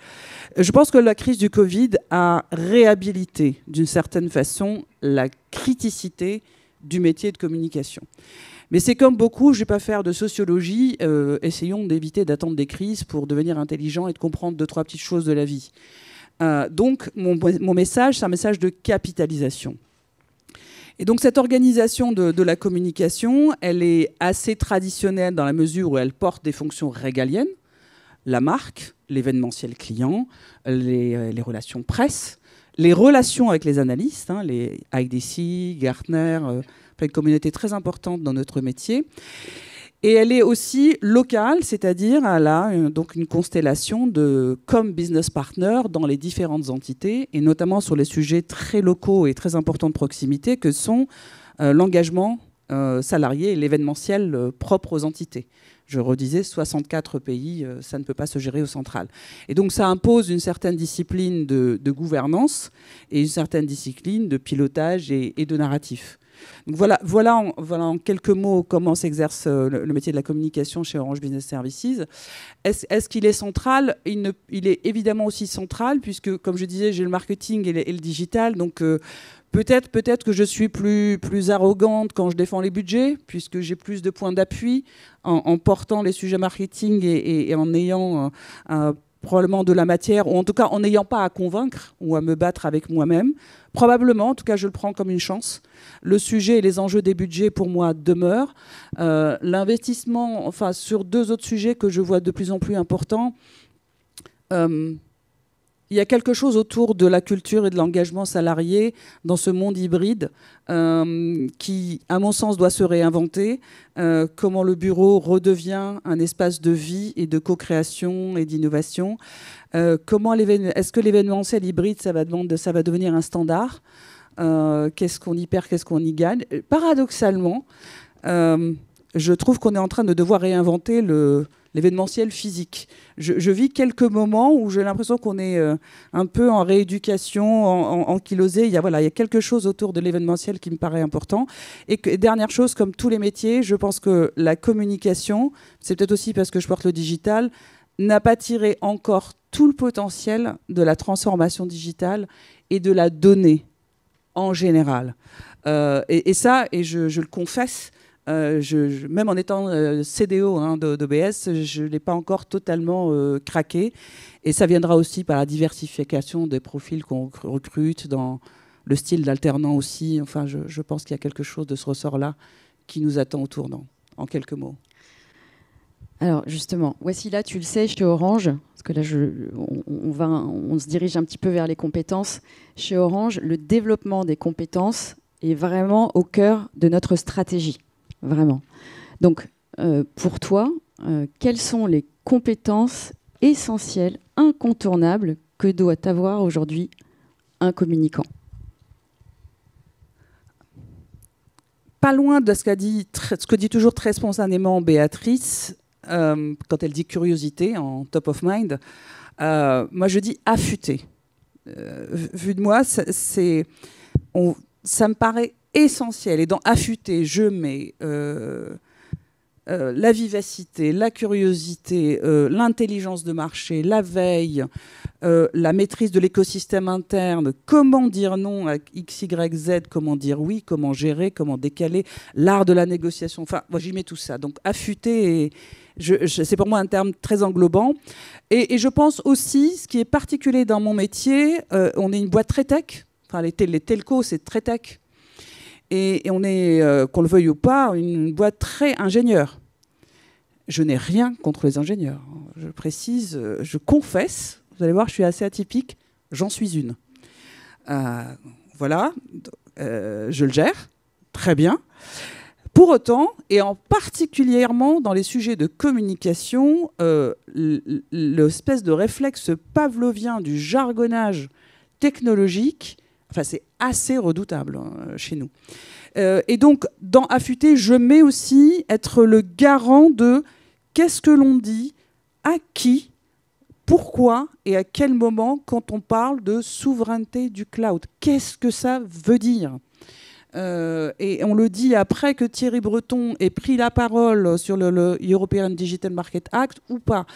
Je pense que la crise du Covid a réhabilité d'une certaine façon la criticité du métier de communication. Mais c'est comme beaucoup, je ne vais pas faire de sociologie, essayons d'éviter d'attendre des crises pour devenir intelligent et de comprendre 2-3 petites choses de la vie. Donc mon message, c'est un message de capitalisation. Et donc cette organisation de la communication, elle est assez traditionnelle dans la mesure où elle porte des fonctions régaliennes, la marque, l'événementiel client, les relations presse, les relations avec les analystes, les IDC, Gartner, une communauté très importante dans notre métier. Et elle est aussi locale, c'est-à-dire elle a donc une constellation de comme business partner dans les différentes entités, et notamment sur les sujets très locaux et très importants de proximité que sont l'engagement salarié et l'événementiel propre aux entités. Je redisais, 64 pays, ça ne peut pas se gérer au central. Et donc ça impose une certaine discipline de gouvernance et une certaine discipline de pilotage et de narratif. Donc voilà en quelques mots comment s'exerce le métier de la communication chez Orange Business Services. Est-ce qu'il est central ? Il est évidemment aussi central puisque, comme je disais, j'ai le marketing et le digital. Donc peut-être que je suis plus arrogante quand je défends les budgets puisque j'ai plus de points d'appui en portant les sujets marketing et en ayant probablement de la matière, ou en tout cas en n'ayant pas à convaincre ou à me battre avec moi-même. Probablement, en tout cas je le prends comme une chance. Le sujet et les enjeux des budgets pour moi demeurent. L'investissement, enfin sur 2 autres sujets que je vois de plus en plus importants, il y a quelque chose autour de la culture et de l'engagement salarié dans ce monde hybride qui, à mon sens, doit se réinventer. Comment le bureau redevient un espace de vie et de co-création et d'innovation. Est-ce que l'événementiel hybride, ça va devenir un standard ? Qu'est-ce qu'on y perd, qu'est-ce qu'on y gagne ? Paradoxalement, je trouve qu'on est en train de devoir réinventer l'événementiel physique. Je vis quelques moments où j'ai l'impression qu'on est un peu en rééducation, ankylosé. Il y a quelque chose autour de l'événementiel qui me paraît important. Et dernière chose, comme tous les métiers, je pense que la communication, c'est peut-être aussi parce que je porte le digital, n'a pas tiré encore tout le potentiel de la transformation digitale et de la donnée en général. Et je le confesse, même en étant CDO d'OBS, je ne l'ai pas encore totalement craqué. Et ça viendra aussi par la diversification des profils qu'on recrute, dans le style d'alternant aussi. Enfin, je pense qu'il y a quelque chose de ce ressort-là qui nous attend au tournant, en quelques mots. Alors justement, voici là, tu le sais, chez Orange, parce que là, on se dirige un petit peu vers les compétences. Chez Orange, le développement des compétences est vraiment au cœur de notre stratégie. Vraiment. Donc, pour toi, quelles sont les compétences essentielles, incontournables, que doit avoir aujourd'hui un communicant ? Pas loin de ce que dit toujours très spontanément Béatrice, quand elle dit curiosité en top of mind. Moi, je dis affûté. Vu de moi, ça me paraît essentiel. Et dans affûté, je mets la vivacité, la curiosité, l'intelligence de marché, la veille, la maîtrise de l'écosystème interne, comment dire non à X, Y, Z, comment dire oui, comment gérer, comment décaler, l'art de la négociation. Enfin, moi, j'y mets tout ça. Donc, affûté, c'est pour moi un terme très englobant. Et je pense aussi, ce qui est particulier dans mon métier, on est une boîte très tech. Enfin, les telcos, c'est très tech. Et on est, qu'on le veuille ou pas, une boîte très ingénieur. Je n'ai rien contre les ingénieurs. Je précise, je confesse, vous allez voir, je suis assez atypique, j'en suis une. Voilà, je le gère, très bien. Pour autant, et en particulièrement dans les sujets de communication, l'espèce de réflexe pavlovien du jargonnage technologique, enfin, c'est assez redoutable chez nous. Et donc, dans affûté, je mets aussi être le garant de qu'est-ce que l'on dit, à qui, pourquoi et à quel moment quand on parle de souveraineté du cloud. Qu'est-ce que ça veut dire ? Et on le dit après que Thierry Breton ait pris la parole sur le European Digital Market Act ou pas.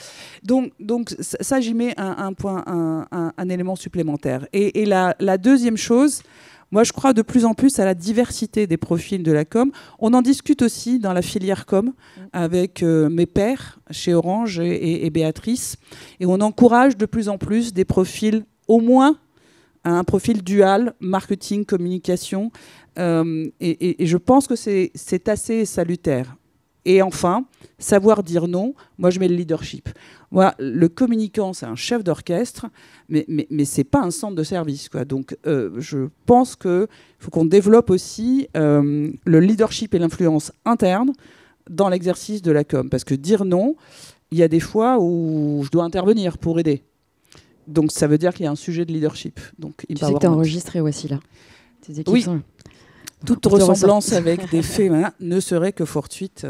Donc ça, j'y mets un élément supplémentaire. Et la deuxième chose, moi, je crois de plus en plus à la diversité des profils de la com. On en discute aussi dans la filière com avec mes pairs chez Orange et Béatrice. Et on encourage de plus en plus des profils, au moins un profil dual, marketing, communication. Et je pense que c'est assez salutaire. Et enfin, savoir dire non. Moi, je mets le leadership. Moi, le communicant, c'est un chef d'orchestre, mais ce n'est pas un centre de service, quoi. Donc, je pense qu'il faut qu'on développe aussi le leadership et l'influence interne dans l'exercice de la com. Parce que dire non, il y a des fois où je dois intervenir pour aider. Donc, ça veut dire qu'il y a un sujet de leadership. Donc, tu sais que tu as enregistré, Wassila. Tes équipes oui. sont... Toute ressemblance avec des faits ne serait que fortuite.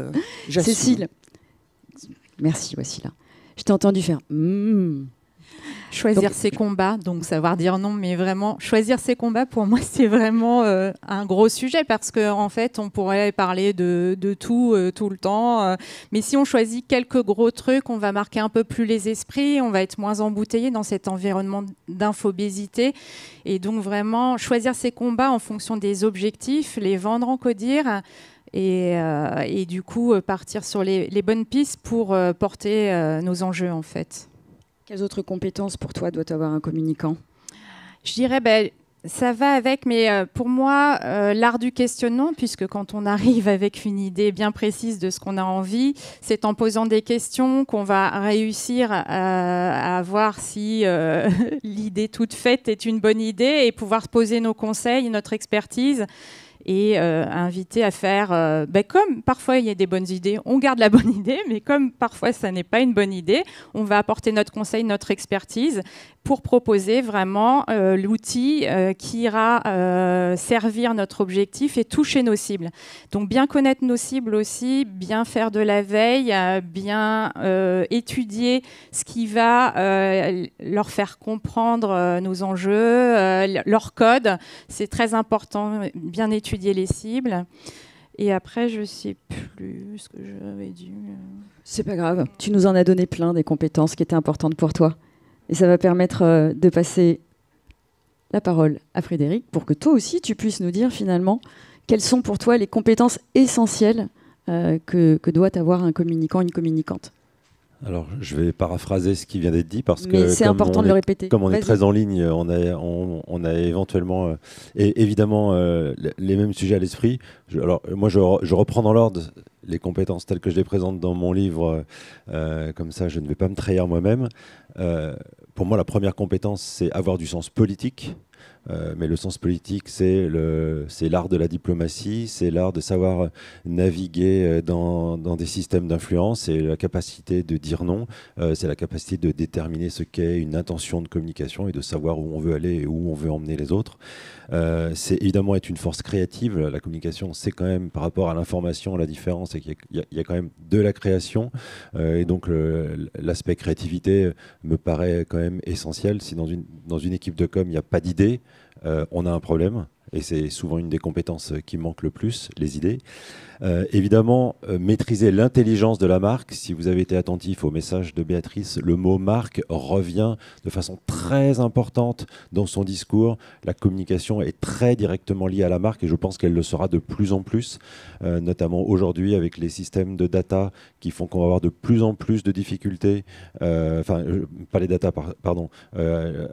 Cécile. Merci, Wassila. Je t'ai entendu faire choisir ses combats, donc savoir dire non, mais vraiment choisir ses combats, pour moi, c'est vraiment un gros sujet parce qu'en fait, on pourrait parler de tout, tout le temps. Mais si on choisit quelques gros trucs, on va marquer un peu plus les esprits, on va être moins embouteillé dans cet environnement d'infobésité. Et donc, vraiment, choisir ses combats en fonction des objectifs, les vendre en codir. Et du coup, partir sur les bonnes pistes pour porter nos enjeux, en fait. Quelles autres compétences pour toi doit avoir un communicant ? Je dirais, ça va avec, mais pour moi, l'art du questionnement, puisque quand on arrive avec une idée bien précise de ce qu'on a envie, c'est en posant des questions qu'on va réussir à voir si l'idée toute faite est une bonne idée et pouvoir poser nos conseils, notre expertise. Et inviter à faire, comme parfois il y a des bonnes idées, on garde la bonne idée, mais comme parfois ça n'est pas une bonne idée, on va apporter notre conseil, notre expertise pour proposer vraiment l'outil qui ira servir notre objectif et toucher nos cibles. Donc bien connaître nos cibles aussi, bien faire de la veille, bien étudier ce qui va leur faire comprendre nos enjeux, leur code. C'est très important, bien étudier les cibles. Et après, je ne sais plus ce que j'avais dit. C'est pas grave. Tu nous en as donné plein des compétences qui étaient importantes pour toi. Et ça va permettre de passer la parole à Frédéric pour que toi aussi, tu puisses nous dire finalement quelles sont pour toi les compétences essentielles que doit avoir un communicant, une communicante. Alors, je vais paraphraser ce qui vient d'être dit parce mais que c'est important de le répéter. Comme on est très en ligne, on a éventuellement et évidemment les mêmes sujets à l'esprit. Moi, je reprends dans l'ordre les compétences telles que je les présente dans mon livre. Comme ça, je ne vais pas me trahir moi-même. Pour moi, la première compétence, c'est avoir du sens politique. Mais le sens politique, c'est l'art de la diplomatie, c'est l'art de savoir naviguer dans des systèmes d'influence, c'est la capacité de dire non, c'est la capacité de déterminer ce qu'est une intention de communication et de savoir où on veut aller et où on veut emmener les autres. C'est évidemment être une force créative. La communication, c'est quand même, par rapport à l'information, la différence, c'est qu'il y a quand même de la création. Et donc, l'aspect créativité me paraît quand même essentiel. Si dans une équipe de com, il n'y a pas d'idée, on a un problème. Et c'est souvent une des compétences qui manque le plus, les idées. Évidemment, maîtriser l'intelligence de la marque. Si vous avez été attentif au message de Béatrice, le mot marque revient de façon très importante dans son discours. La communication est très directement liée à la marque et je pense qu'elle le sera de plus en plus, notamment aujourd'hui avec les systèmes de data qui font qu'on va avoir de plus en plus de difficultés, pas les data, pardon,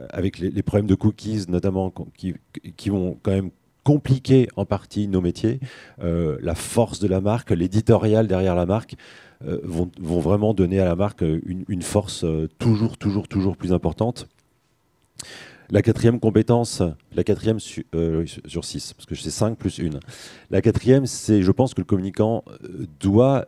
avec les problèmes de cookies notamment qui vont quand même compliquer en partie nos métiers. La force de la marque, l'éditorial derrière la marque vont vraiment donner à la marque une force toujours plus importante. La quatrième compétence, sur 6, parce que c'est 5 plus 1. La quatrième, c'est, je pense que le communicant doit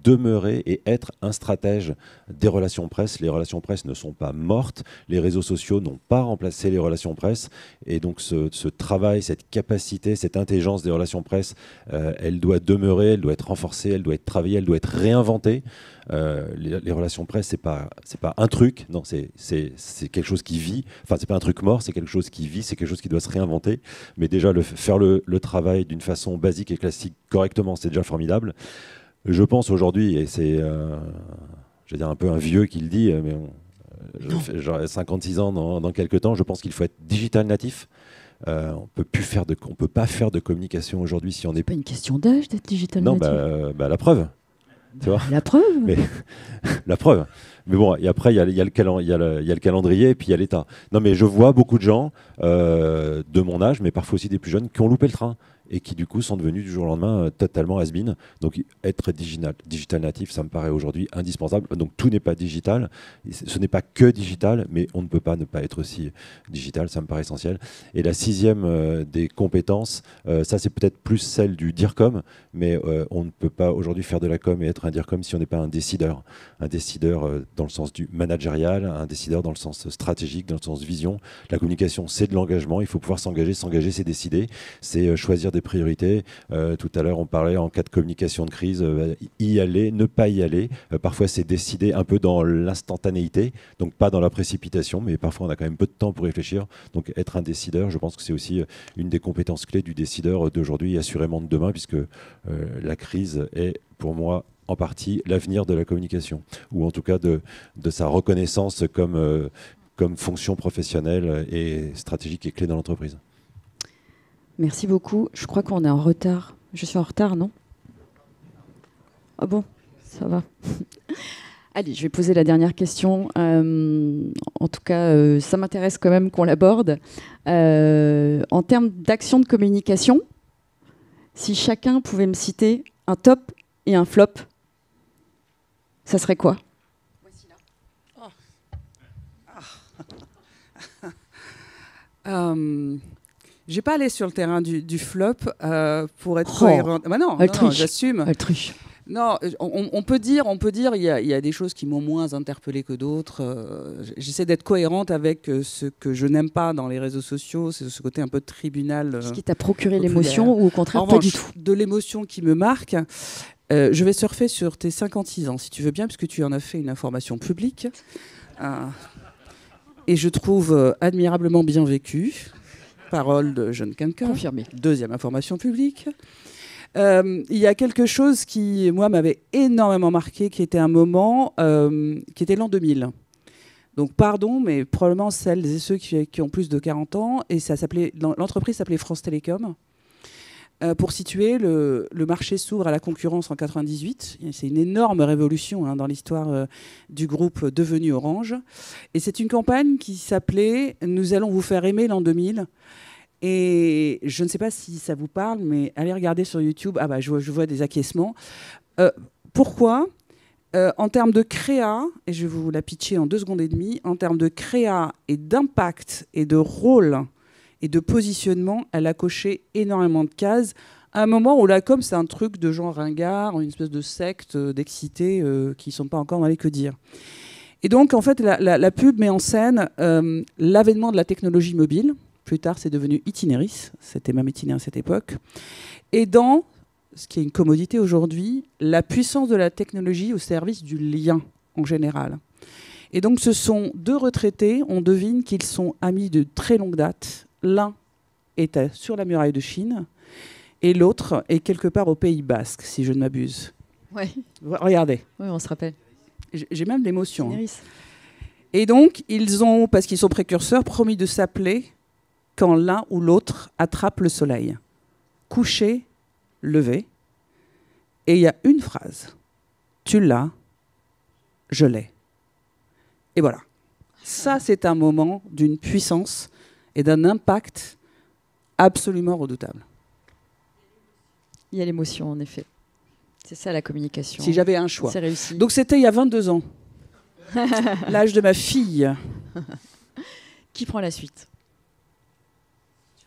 demeurer et être un stratège des relations presse. Les relations presse ne sont pas mortes, les réseaux sociaux n'ont pas remplacé les relations presse, et donc ce travail, cette capacité, cette intelligence des relations presse, elle doit demeurer, elle doit être renforcée, elle doit être travaillée, elle doit être réinventée. Les relations presse, c'est pas un truc, non, c'est quelque chose qui vit. Enfin, c'est pas un truc mort, c'est quelque chose qui vit, c'est quelque chose qui doit se réinventer. Mais déjà, faire le travail d'une façon basique et classique correctement, c'est déjà formidable. Je pense aujourd'hui, et c'est, je vais dire un peu un vieux qui le dit, mais j'aurai 56 ans dans quelques temps, je pense qu'il faut être digital natif. On peut pas faire de communication aujourd'hui si on n'est pas une question d'âge d'être digital natif. Non, la preuve. Tu vois, la preuve. La preuve. Mais bon, et après, il y a le calendrier et puis il y a l'État. Non, mais je vois beaucoup de gens de mon âge, mais parfois aussi des plus jeunes, qui ont loupé le train et qui, du coup, sont devenus du jour au lendemain totalement has-been. Donc, être digital natif, ça me paraît aujourd'hui indispensable. Donc, tout n'est pas digital. Ce n'est pas que digital, mais on ne peut pas ne pas être aussi digital. Ça me paraît essentiel. Et la 6e des compétences, ça, c'est peut-être plus celle du DIRCOM, mais on ne peut pas aujourd'hui faire de la com et être un DIRCOM si on n'est pas un décideur. Un décideur dans le sens du managérial, un décideur dans le sens stratégique, dans le sens vision. La communication, c'est de l'engagement. Il faut pouvoir s'engager. S'engager, c'est décider. C'est choisir des priorités. Tout à l'heure, on parlait en cas de communication de crise, y aller, ne pas y aller. Parfois, c'est décider un peu dans l'instantanéité, donc pas dans la précipitation, mais parfois, on a quand même peu de temps pour réfléchir. Donc, être un décideur, je pense que c'est aussi une des compétences clés du décideur d'aujourd'hui et assurément de demain, puisque la crise est, pour moi, en partie l'avenir de la communication, ou en tout cas de sa reconnaissance comme fonction professionnelle et stratégique et clé dans l'entreprise. Merci beaucoup. Je crois qu'on est en retard. Je suis en retard, non? Ah bon, ça va. Allez, je vais poser la dernière question. En tout cas, ça m'intéresse quand même qu'on l'aborde. En termes d'action de communication, si chacun pouvait me citer un top et un flop, ça serait quoi? Voici là. Je n'ai pas allé sur le terrain du flop pour être cohérente. Bah non, j'assume. Non, on peut dire, il y a des choses qui m'ont moins interpellée que d'autres. J'essaie d'être cohérente avec ce que je n'aime pas dans les réseaux sociaux, c'est ce côté un peu tribunal. Ce qui t'a procuré l'émotion ou au contraire pas du tout? De l'émotion qui me marque. Je vais surfer sur tes 56 ans, si tu veux bien, puisque tu en as fait une information publique. Et je trouve admirablement bien vécu. Parole de jeune quelqu'un. Confirmé. 2e information publique. Il y a quelque chose qui, moi, m'avait énormément marqué, qui était un moment, qui était l'an 2000. Donc, pardon, mais probablement celles et ceux qui ont plus de 40 ans. Et l'entreprise s'appelait France Télécom. Pour situer, le marché s'ouvre à la concurrence en 98. C'est une énorme révolution dans l'histoire du groupe devenu Orange. Et c'est une campagne qui s'appelait « Nous allons vous faire aimer l'an 2000 ». Et je ne sais pas si ça vous parle, mais allez regarder sur YouTube. Ah bah, je vois des acquiescements. Pourquoi en termes de créa, et je vais vous la pitcher en 2 secondes et demie, en termes de créa et d'impact et de rôle et de positionnement, elle a coché énormément de cases. À un moment où la com, c'est un truc de genre ringard, une espèce de secte d'excités qui ne sont pas encore dans les que dire. Et donc, en fait, la pub met en scène l'avènement de la technologie mobile. Plus tard, c'est devenu Itinéris. C'était même Itinéris à cette époque. Et dans, ce qui est une commodité aujourd'hui, la puissance de la technologie au service du lien en général. Et donc, ce sont 2 retraités. On devine qu'ils sont amis de très longue date. L'un est sur la muraille de Chine et l'autre est quelque part au Pays Basque, si je ne m'abuse. Ouais. Regardez. Oui, on se rappelle. J'ai même l'émotion. Et donc, ils ont, parce qu'ils sont précurseurs, promis de s'appeler quand l'un ou l'autre attrape le soleil. Coucher, lever. Et il y a une phrase. Tu l'as, je l'ai. Et voilà. Ça, c'est un moment d'une puissance et d'un impact absolument redoutable. Il y a l'émotion, en effet. C'est ça, la communication. Si j'avais un choix. C'est réussi. Donc, c'était il y a 22 ans. L'âge de ma fille. Qui prend la suite?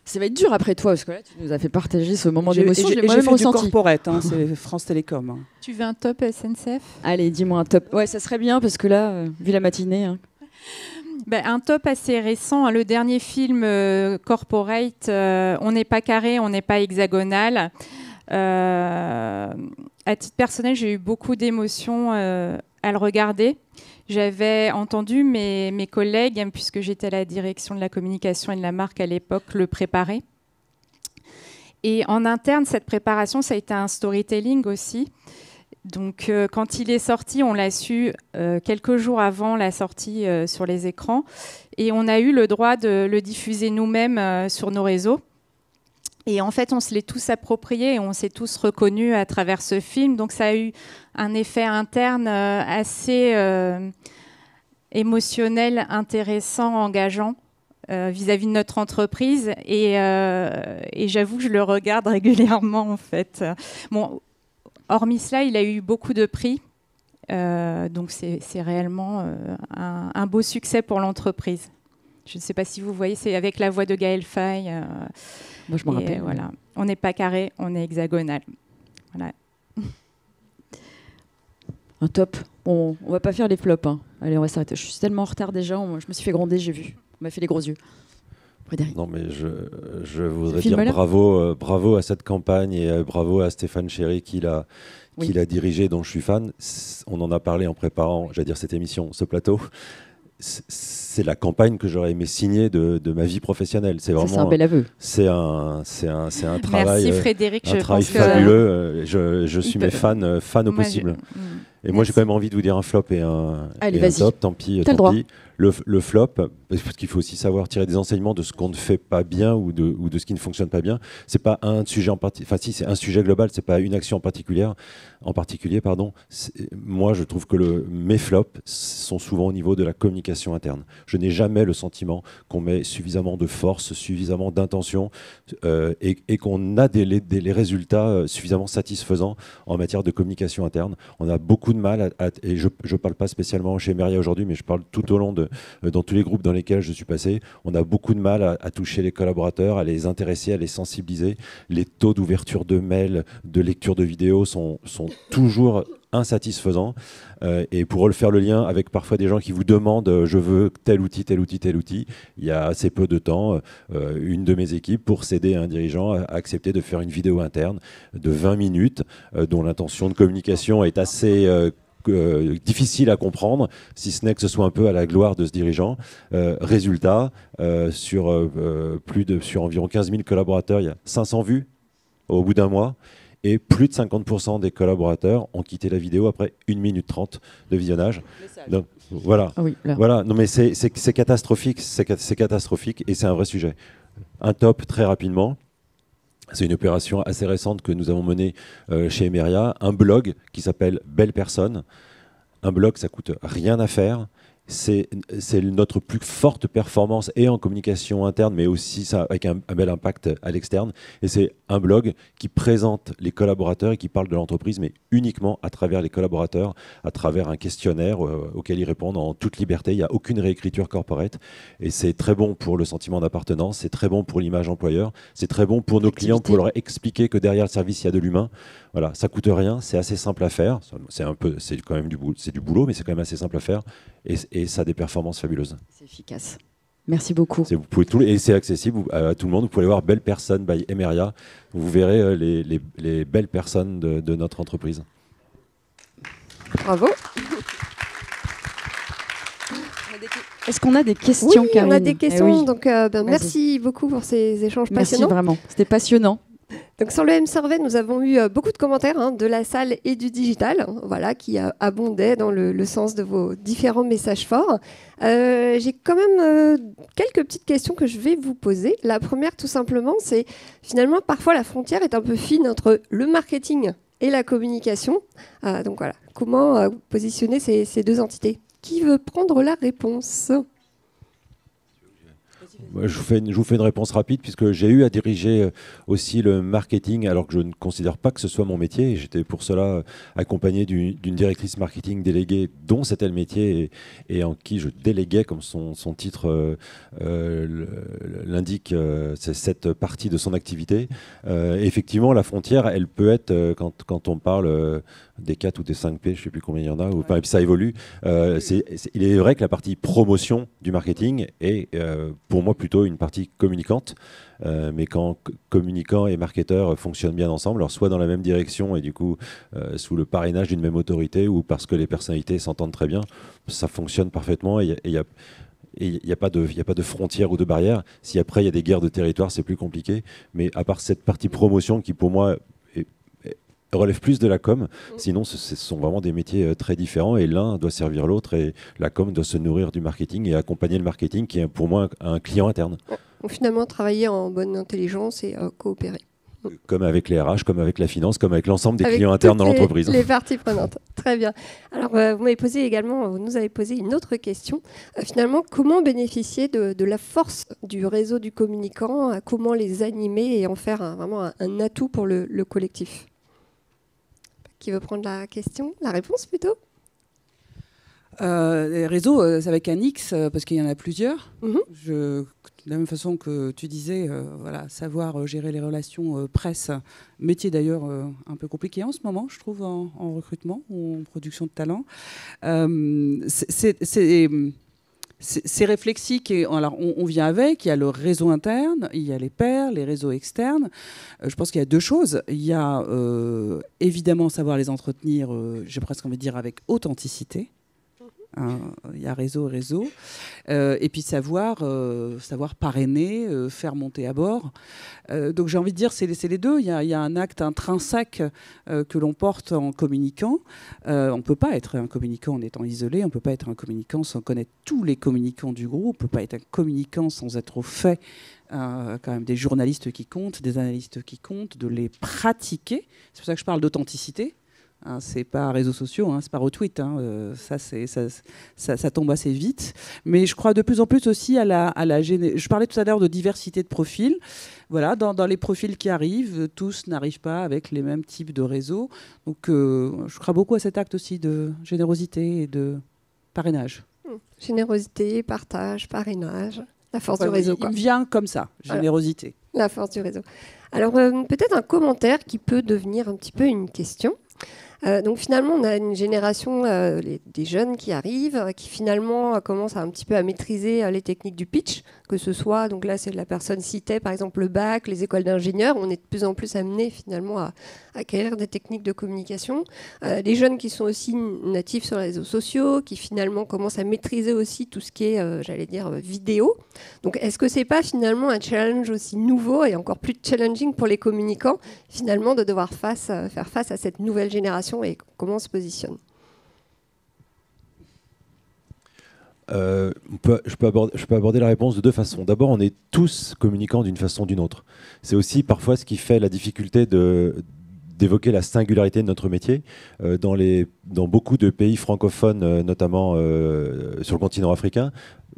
Ça va être dur après toi, parce que là, tu nous as fait partager ce moment d'émotion. J'ai moi-même fait du ressenti. corporate, hein, c'est France Télécom. Hein. Tu veux un top SNCF? Allez, dis-moi un top. Ouais, ça serait bien, parce que là, vu la matinée... Hein. Un top assez récent, hein, le dernier film corporate, on n'est pas carré, on n'est pas hexagonal. À titre personnel, j'ai eu beaucoup d'émotions à le regarder. J'avais entendu mes collègues, puisque j'étais à la direction de la communication et de la marque à l'époque, le préparer. Et en interne, cette préparation, ça a été un storytelling aussi. Donc, quand il est sorti, on l'a su quelques jours avant la sortie sur les écrans. Et on a eu le droit de le diffuser nous-mêmes sur nos réseaux. Et en fait, on se l'est tous approprié et on s'est tous reconnus à travers ce film. Donc, ça a eu un effet interne assez émotionnel, intéressant, engageant vis-à-vis de notre entreprise. Et j'avoue que je le regarde régulièrement, en fait. Bon, hormis cela, il a eu beaucoup de prix. Donc, c'est réellement un beau succès pour l'entreprise. Je ne sais pas si vous voyez, c'est avec la voix de Gaël Faye. Moi, je m'en rappelle. Voilà. On n'est pas carré, on est hexagonal. Voilà. Un top. On va pas faire les flops. Hein. Allez, on va s'arrêter. Je suis tellement en retard déjà. Je me suis fait gronder, j'ai vu. On m'a fait les gros yeux. Frédéric. Non, mais je voudrais dire bravo à cette campagne et bravo à Stéphane Chéry qui l'a dirigé, dont je suis fan. On en a parlé en préparant, j'allais dire cette émission, ce plateau. C'est la campagne que j'aurais aimé signer de ma vie professionnelle. C'est vraiment un bel aveu. C'est un travail. Merci Frédéric. Un travail fabuleux. Je suis mes fans au possible. Et moi, j'ai quand même envie de vous dire un flop et un top. Tant pis. Le flop, parce qu'il faut aussi savoir tirer des enseignements de ce qu'on ne fait pas bien ou de ce qui ne fonctionne pas bien. C'est pas un sujet en particulier. Enfin, si, c'est un sujet global. C'est pas une action en particulier. Moi, je trouve que mes flops sont souvent au niveau de la communication interne. Je n'ai jamais le sentiment qu'on met suffisamment de force, suffisamment d'intention et qu'on a des résultats suffisamment satisfaisants en matière de communication interne. On a beaucoup de mal et je ne parle pas spécialement chez Emeria aujourd'hui, mais je parle tout au long dans tous les groupes dans lesquels je suis passé. On a beaucoup de mal à toucher les collaborateurs, à les intéresser, à les sensibiliser. Les taux d'ouverture de mails, de lecture de vidéos sont toujours insatisfaisants. Et pour faire le lien avec parfois des gens qui vous demandent je veux tel outil, il y a assez peu de temps, une de mes équipes, pour céder à un dirigeant, a accepté de faire une vidéo interne de 20 minutes dont l'intention de communication est assez difficile à comprendre, si ce n'est que ce soit un peu à la gloire de ce dirigeant. Résultat, sur environ 15 000 collaborateurs, il y a 500 vues au bout d'un mois. Et plus de 50% des collaborateurs ont quitté la vidéo après 1 minute 30 de visionnage. Donc, voilà. Ah oui, voilà. Non, mais c'est catastrophique. C'est catastrophique et c'est un vrai sujet. Un top très rapidement. C'est une opération assez récente que nous avons menée chez Emeria. Un blog qui s'appelle Belle Personne. Un blog, ça coûte rien à faire. C'est notre plus forte performance et en communication interne, mais aussi ça, avec un bel impact à l'externe. Et c'est un blog qui présente les collaborateurs et qui parle de l'entreprise, mais uniquement à travers les collaborateurs, à travers un questionnaire auquel ils répondent en toute liberté. Il n'y a aucune réécriture corporate. Et c'est très bon pour le sentiment d'appartenance, c'est très bon pour l'image employeur, c'est très bon pour nos clients pour leur expliquer que derrière le service, il y a de l'humain. Voilà, ça coûte rien, c'est assez simple à faire. C'est quand même du boulot, mais c'est quand même assez simple à faire. Et ça a des performances fabuleuses. C'est efficace. Merci beaucoup. Vous pouvez et c'est accessible à tout le monde. Vous pouvez aller voir Belle Personne by Emeria. Vous verrez les belles personnes de notre entreprise. Bravo. Est-ce qu'on a des questions, Karine? On a des questions. Oui. Donc, merci beaucoup pour ces échanges passionnants. Merci vraiment. C'était passionnant. Donc, sur le M-Survey, nous avons eu beaucoup de commentaires de la salle et du digital, voilà, qui abondaient dans le sens de vos différents messages forts. J'ai quand même quelques petites questions que je vais vous poser. La première, tout simplement, c'est finalement, parfois, la frontière est un peu fine entre le marketing et la communication. Donc voilà, comment positionner ces deux entités? Qui veut prendre la réponse? Je vous fais une réponse rapide, puisque j'ai eu à diriger aussi le marketing, alors que je ne considère pas que ce soit mon métier. J'étais pour cela accompagné d'une directrice marketing déléguée dont c'était le métier et en qui je déléguais, comme son titre l'indique, c'est cette partie de son activité. Effectivement, la frontière, elle peut être, quand on parle des 4 ou des 5 P, je ne sais plus combien il y en a, ou, puis ça évolue. Il est vrai que la partie promotion du marketing est, pour moi, plutôt une partie communicante. Mais quand communicants et marketeurs fonctionnent bien ensemble, alors soit dans la même direction et du coup sous le parrainage d'une même autorité, ou parce que les personnalités s'entendent très bien, ça fonctionne parfaitement. Et il n'y a pas de frontières ou de barrières. Si après il y a des guerres de territoire, c'est plus compliqué. Mais à part cette partie promotion qui, pour moi, relève plus de la com, sinon ce sont vraiment des métiers très différents et l'un doit servir l'autre et la com doit se nourrir du marketing et accompagner le marketing qui est pour moi un client interne. Donc finalement, travailler en bonne intelligence et coopérer. Comme avec les RH, comme avec la finance, comme avec l'ensemble des clients internes dans l'entreprise. Les parties prenantes. Très bien. Alors, vous nous avez posé une autre question. Finalement, comment bénéficier de la force du réseau du communicant, comment les animer et en faire vraiment un atout pour le collectif? Qui veut prendre la question, la réponse plutôt? Les réseaux, c'est avec un X, parce qu'il y en a plusieurs. De la même façon que tu disais, savoir gérer les relations presse, métier d'ailleurs un peu compliqué en ce moment, je trouve, en recrutement ou en production de talent. C'est réflexique, alors on vient avec, il y a le réseau interne, il y a les pairs, les réseaux externes. Je pense qu'il y a deux choses. Il y a évidemment savoir les entretenir, j'ai presque envie de dire avec authenticité. Il y a réseau. Et puis savoir parrainer, faire monter à bord. Donc j'ai envie de dire, c'est les deux. Il y a un acte intrinsèque que l'on porte en communiquant. On ne peut pas être un communicant en étant isolé. On ne peut pas être un communicant sans connaître tous les communicants du groupe. On ne peut pas être un communicant sans être au fait quand même des journalistes qui comptent, des analystes qui comptent, de les pratiquer. C'est pour ça que je parle d'authenticité. C'est pas réseaux sociaux, c'est pas retweet. Ça tombe assez vite. Mais je crois de plus en plus aussi je parlais tout à l'heure de diversité de profils. Voilà, dans les profils qui arrivent, tous n'arrivent pas avec les mêmes types de réseaux. Donc je crois beaucoup à cet acte aussi de générosité et de parrainage. Générosité, partage, parrainage, la force du réseau. Il me vient comme ça, générosité. La force du réseau. Alors peut-être un commentaire qui peut devenir un petit peu une question. Donc finalement, on a une génération des jeunes qui arrivent, qui finalement commencent un petit peu à maîtriser les techniques du pitch, que ce soit, donc là c'est la personne citait par exemple le bac, les écoles d'ingénieurs, on est de plus en plus amené finalement à acquérir des techniques de communication. Les jeunes qui sont aussi natifs sur les réseaux sociaux, qui finalement commencent à maîtriser aussi tout ce qui est, vidéo. Donc est-ce que c'est pas finalement un challenge aussi nouveau et encore plus challenging pour les communicants finalement de devoir faire face à cette nouvelle génération et comment on se positionne? Je peux aborder la réponse de deux façons. D'abord, on est tous communicants d'une façon ou d'une autre. C'est aussi parfois ce qui fait la difficulté d'évoquer la singularité de notre métier. Dans beaucoup de pays francophones, notamment sur le continent africain,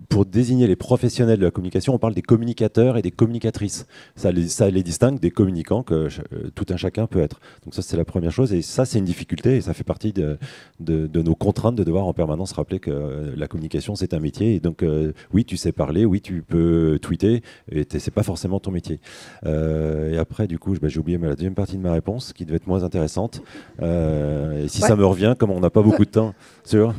pour désigner les professionnels de la communication, on parle des communicateurs et des communicatrices. Ça les distingue des communicants que tout un chacun peut être. Donc ça, c'est la première chose. Et ça, c'est une difficulté. Et ça fait partie de nos contraintes de devoir en permanence rappeler que la communication, c'est un métier. Et donc, oui, tu sais parler, oui, tu peux tweeter. Et c'est pas forcément ton métier. Et après, du coup, j'ai oublié la deuxième partie de ma réponse, qui devait être moins intéressante. Et si ça me revient, comme on n'a pas beaucoup de temps, sûr.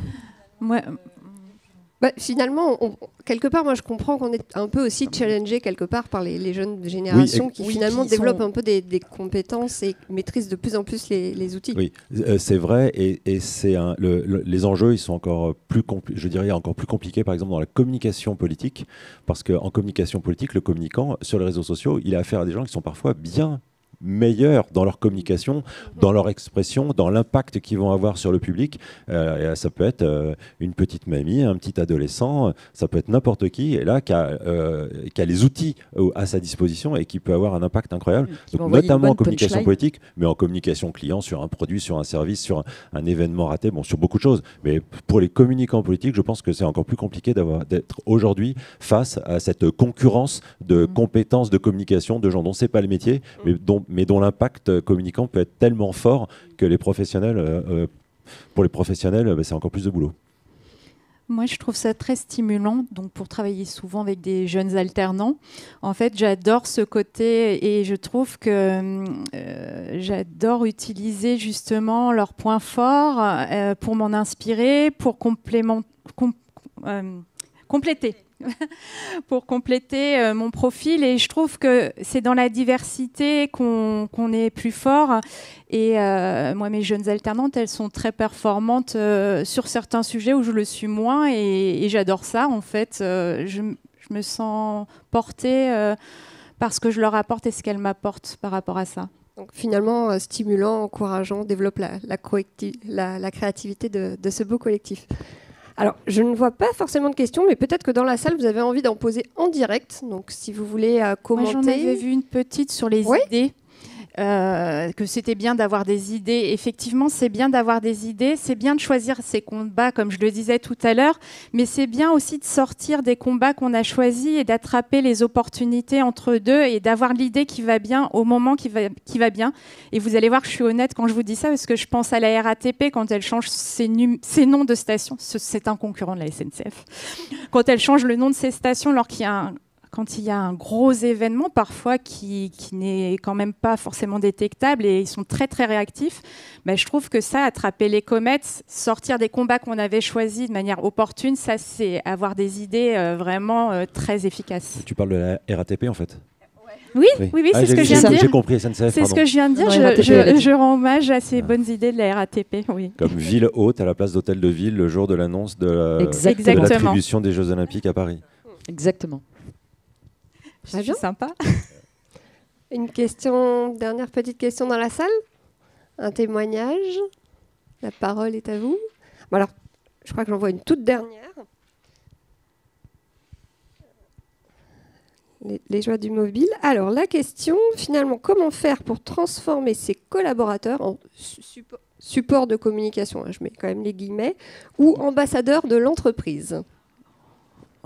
Finalement, quelque part, moi je comprends qu'on est un peu aussi challengé quelque part par les jeunes générations qui finalement développent un peu des compétences et maîtrisent de plus en plus les outils. Oui, c'est vrai, et les enjeux ils sont encore plus compliqués, par exemple dans la communication politique, parce qu'en communication politique, le communicant sur les réseaux sociaux, il a affaire à des gens qui sont parfois bien meilleurs dans leur communication, dans leur expression, dans l'impact qu'ils vont avoir sur le public. Et ça peut être une petite mamie, un petit adolescent, ça peut être n'importe qui, et là, qui a les outils à sa disposition et qui peut avoir un impact incroyable. Donc, notamment en communication politique, mais en communication client, sur un produit, sur un service, sur un événement raté, bon, sur beaucoup de choses. Mais pour les communicants politiques, je pense que c'est encore plus compliqué d'être aujourd'hui face à cette concurrence de compétences de communication de gens dont c'est pas le métier, mais dont l'impact communicant peut être tellement fort que les professionnels, pour les professionnels, c'est encore plus de boulot. Moi, je trouve ça très stimulant, donc pour travailler souvent avec des jeunes alternants. En fait, j'adore ce côté et je trouve que j'adore utiliser justement leurs points forts pour m'en inspirer, pour compléter. pour compléter mon profil, et je trouve que c'est dans la diversité qu'on est plus fort, et moi mes jeunes alternantes, elles sont très performantes sur certains sujets où je le suis moins, et j'adore ça en fait. Je me sens portée par ce que je leur apporte et ce qu'elles m'apportent par rapport à ça. Donc finalement, stimulant, encourageant, développe la créativité de ce beau collectif. Alors, je ne vois pas forcément de questions, mais peut-être que dans la salle, vous avez envie d'en poser en direct. Donc, si vous voulez commenter... Moi, j'en avais vu une petite sur les idées, que c'était bien d'avoir des idées. Effectivement, c'est bien d'avoir des idées, c'est bien de choisir ses combats, comme je le disais tout à l'heure, mais c'est bien aussi de sortir des combats qu'on a choisis et d'attraper les opportunités entre deux et d'avoir l'idée qui va bien au moment qui va bien. Et vous allez voir que je suis honnête quand je vous dis ça, parce que je pense à la RATP quand elle change ses noms de stations. C'est un concurrent de la SNCF. Quand elle change le nom de ses stations, quand il y a un gros événement, parfois qui n'est quand même pas forcément détectable, et ils sont très très réactifs, je trouve que ça, attraper les comètes, sortir des combats qu'on avait choisis de manière opportune, ça c'est avoir des idées vraiment très efficaces. Tu parles de la RATP en fait? Oui, c'est ce que je viens de dire. J'ai compris, SNCF. C'est ce que je viens de dire. Je rends hommage à ces bonnes idées de la RATP. Oui. Comme ville haute à la place d'hôtel de ville le jour de l'annonce de l'attribution des Jeux Olympiques à Paris. Exactement. C'est sympa. Une question, dernière petite question dans la salle. Un témoignage. La parole est à vous. Bon alors, je crois que j'en vois une toute dernière. Les joies du mobile. Alors, la question, finalement, comment faire pour transformer ses collaborateurs en support de communication, je mets quand même les guillemets, ou ambassadeurs de l'entreprise?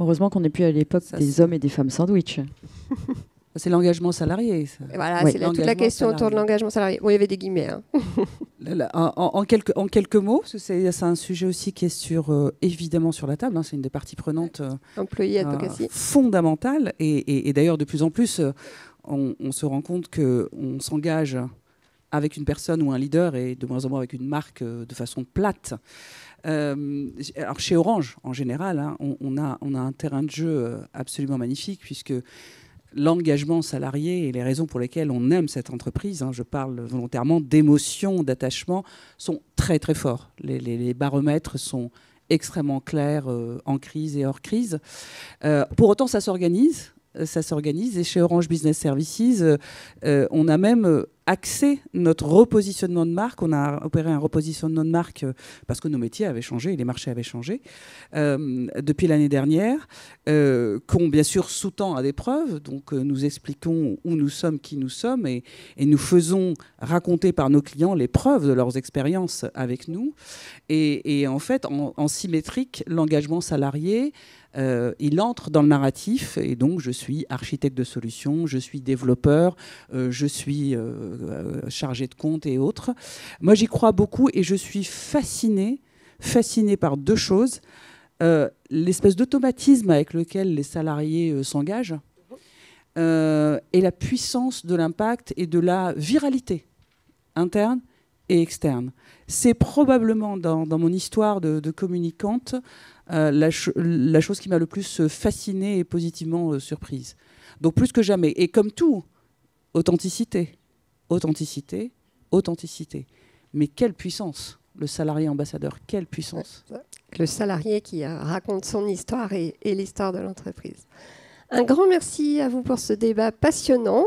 Heureusement qu'on n'est plus à l'époque des hommes et des femmes sandwich. C'est l'engagement salarié. Ça. Voilà, oui. C'est toute la question autour de l'engagement salarié. Bon, il y avait des guillemets. Hein. En quelques mots, c'est un sujet aussi qui est évidemment sur la table. Hein, c'est une des parties prenantes fondamentales. Et d'ailleurs, de plus en plus, on se rend compte qu'on s'engage avec une personne ou un leader, et de moins en moins avec une marque de façon plate. Alors chez Orange, en général, hein, on a un terrain de jeu absolument magnifique, puisque l'engagement salarié et les raisons pour lesquelles on aime cette entreprise, hein, je parle volontairement d'émotion, d'attachement, sont très très forts. Les baromètres sont extrêmement clairs en crise et hors crise. Pour autant, ça s'organise. Et chez Orange Business Services, on a même axé notre repositionnement de marque. On a opéré un repositionnement de marque parce que nos métiers avaient changé et les marchés avaient changé depuis l'année dernière, qu'on bien sûr sous-tend à des preuves. Donc nous expliquons où nous sommes, qui nous sommes, et nous faisons raconter par nos clients les preuves de leurs expériences avec nous. Et en fait, en symétrique, l'engagement salarié, il entre dans le narratif, et donc je suis architecte de solutions, je suis développeur, je suis chargé de compte et autres. Moi, j'y crois beaucoup, et je suis fascinée par deux choses. L'espèce d'automatisme avec lequel les salariés s'engagent, et la puissance de l'impact et de la viralité interne et externe. C'est probablement dans mon histoire de communicante la chose qui m'a le plus fascinée et positivement surprise. Donc plus que jamais. Et comme tout, authenticité. Mais quelle puissance, le salarié ambassadeur, quelle puissance. Le salarié qui raconte son histoire et l'histoire de l'entreprise. Un grand merci à vous pour ce débat passionnant.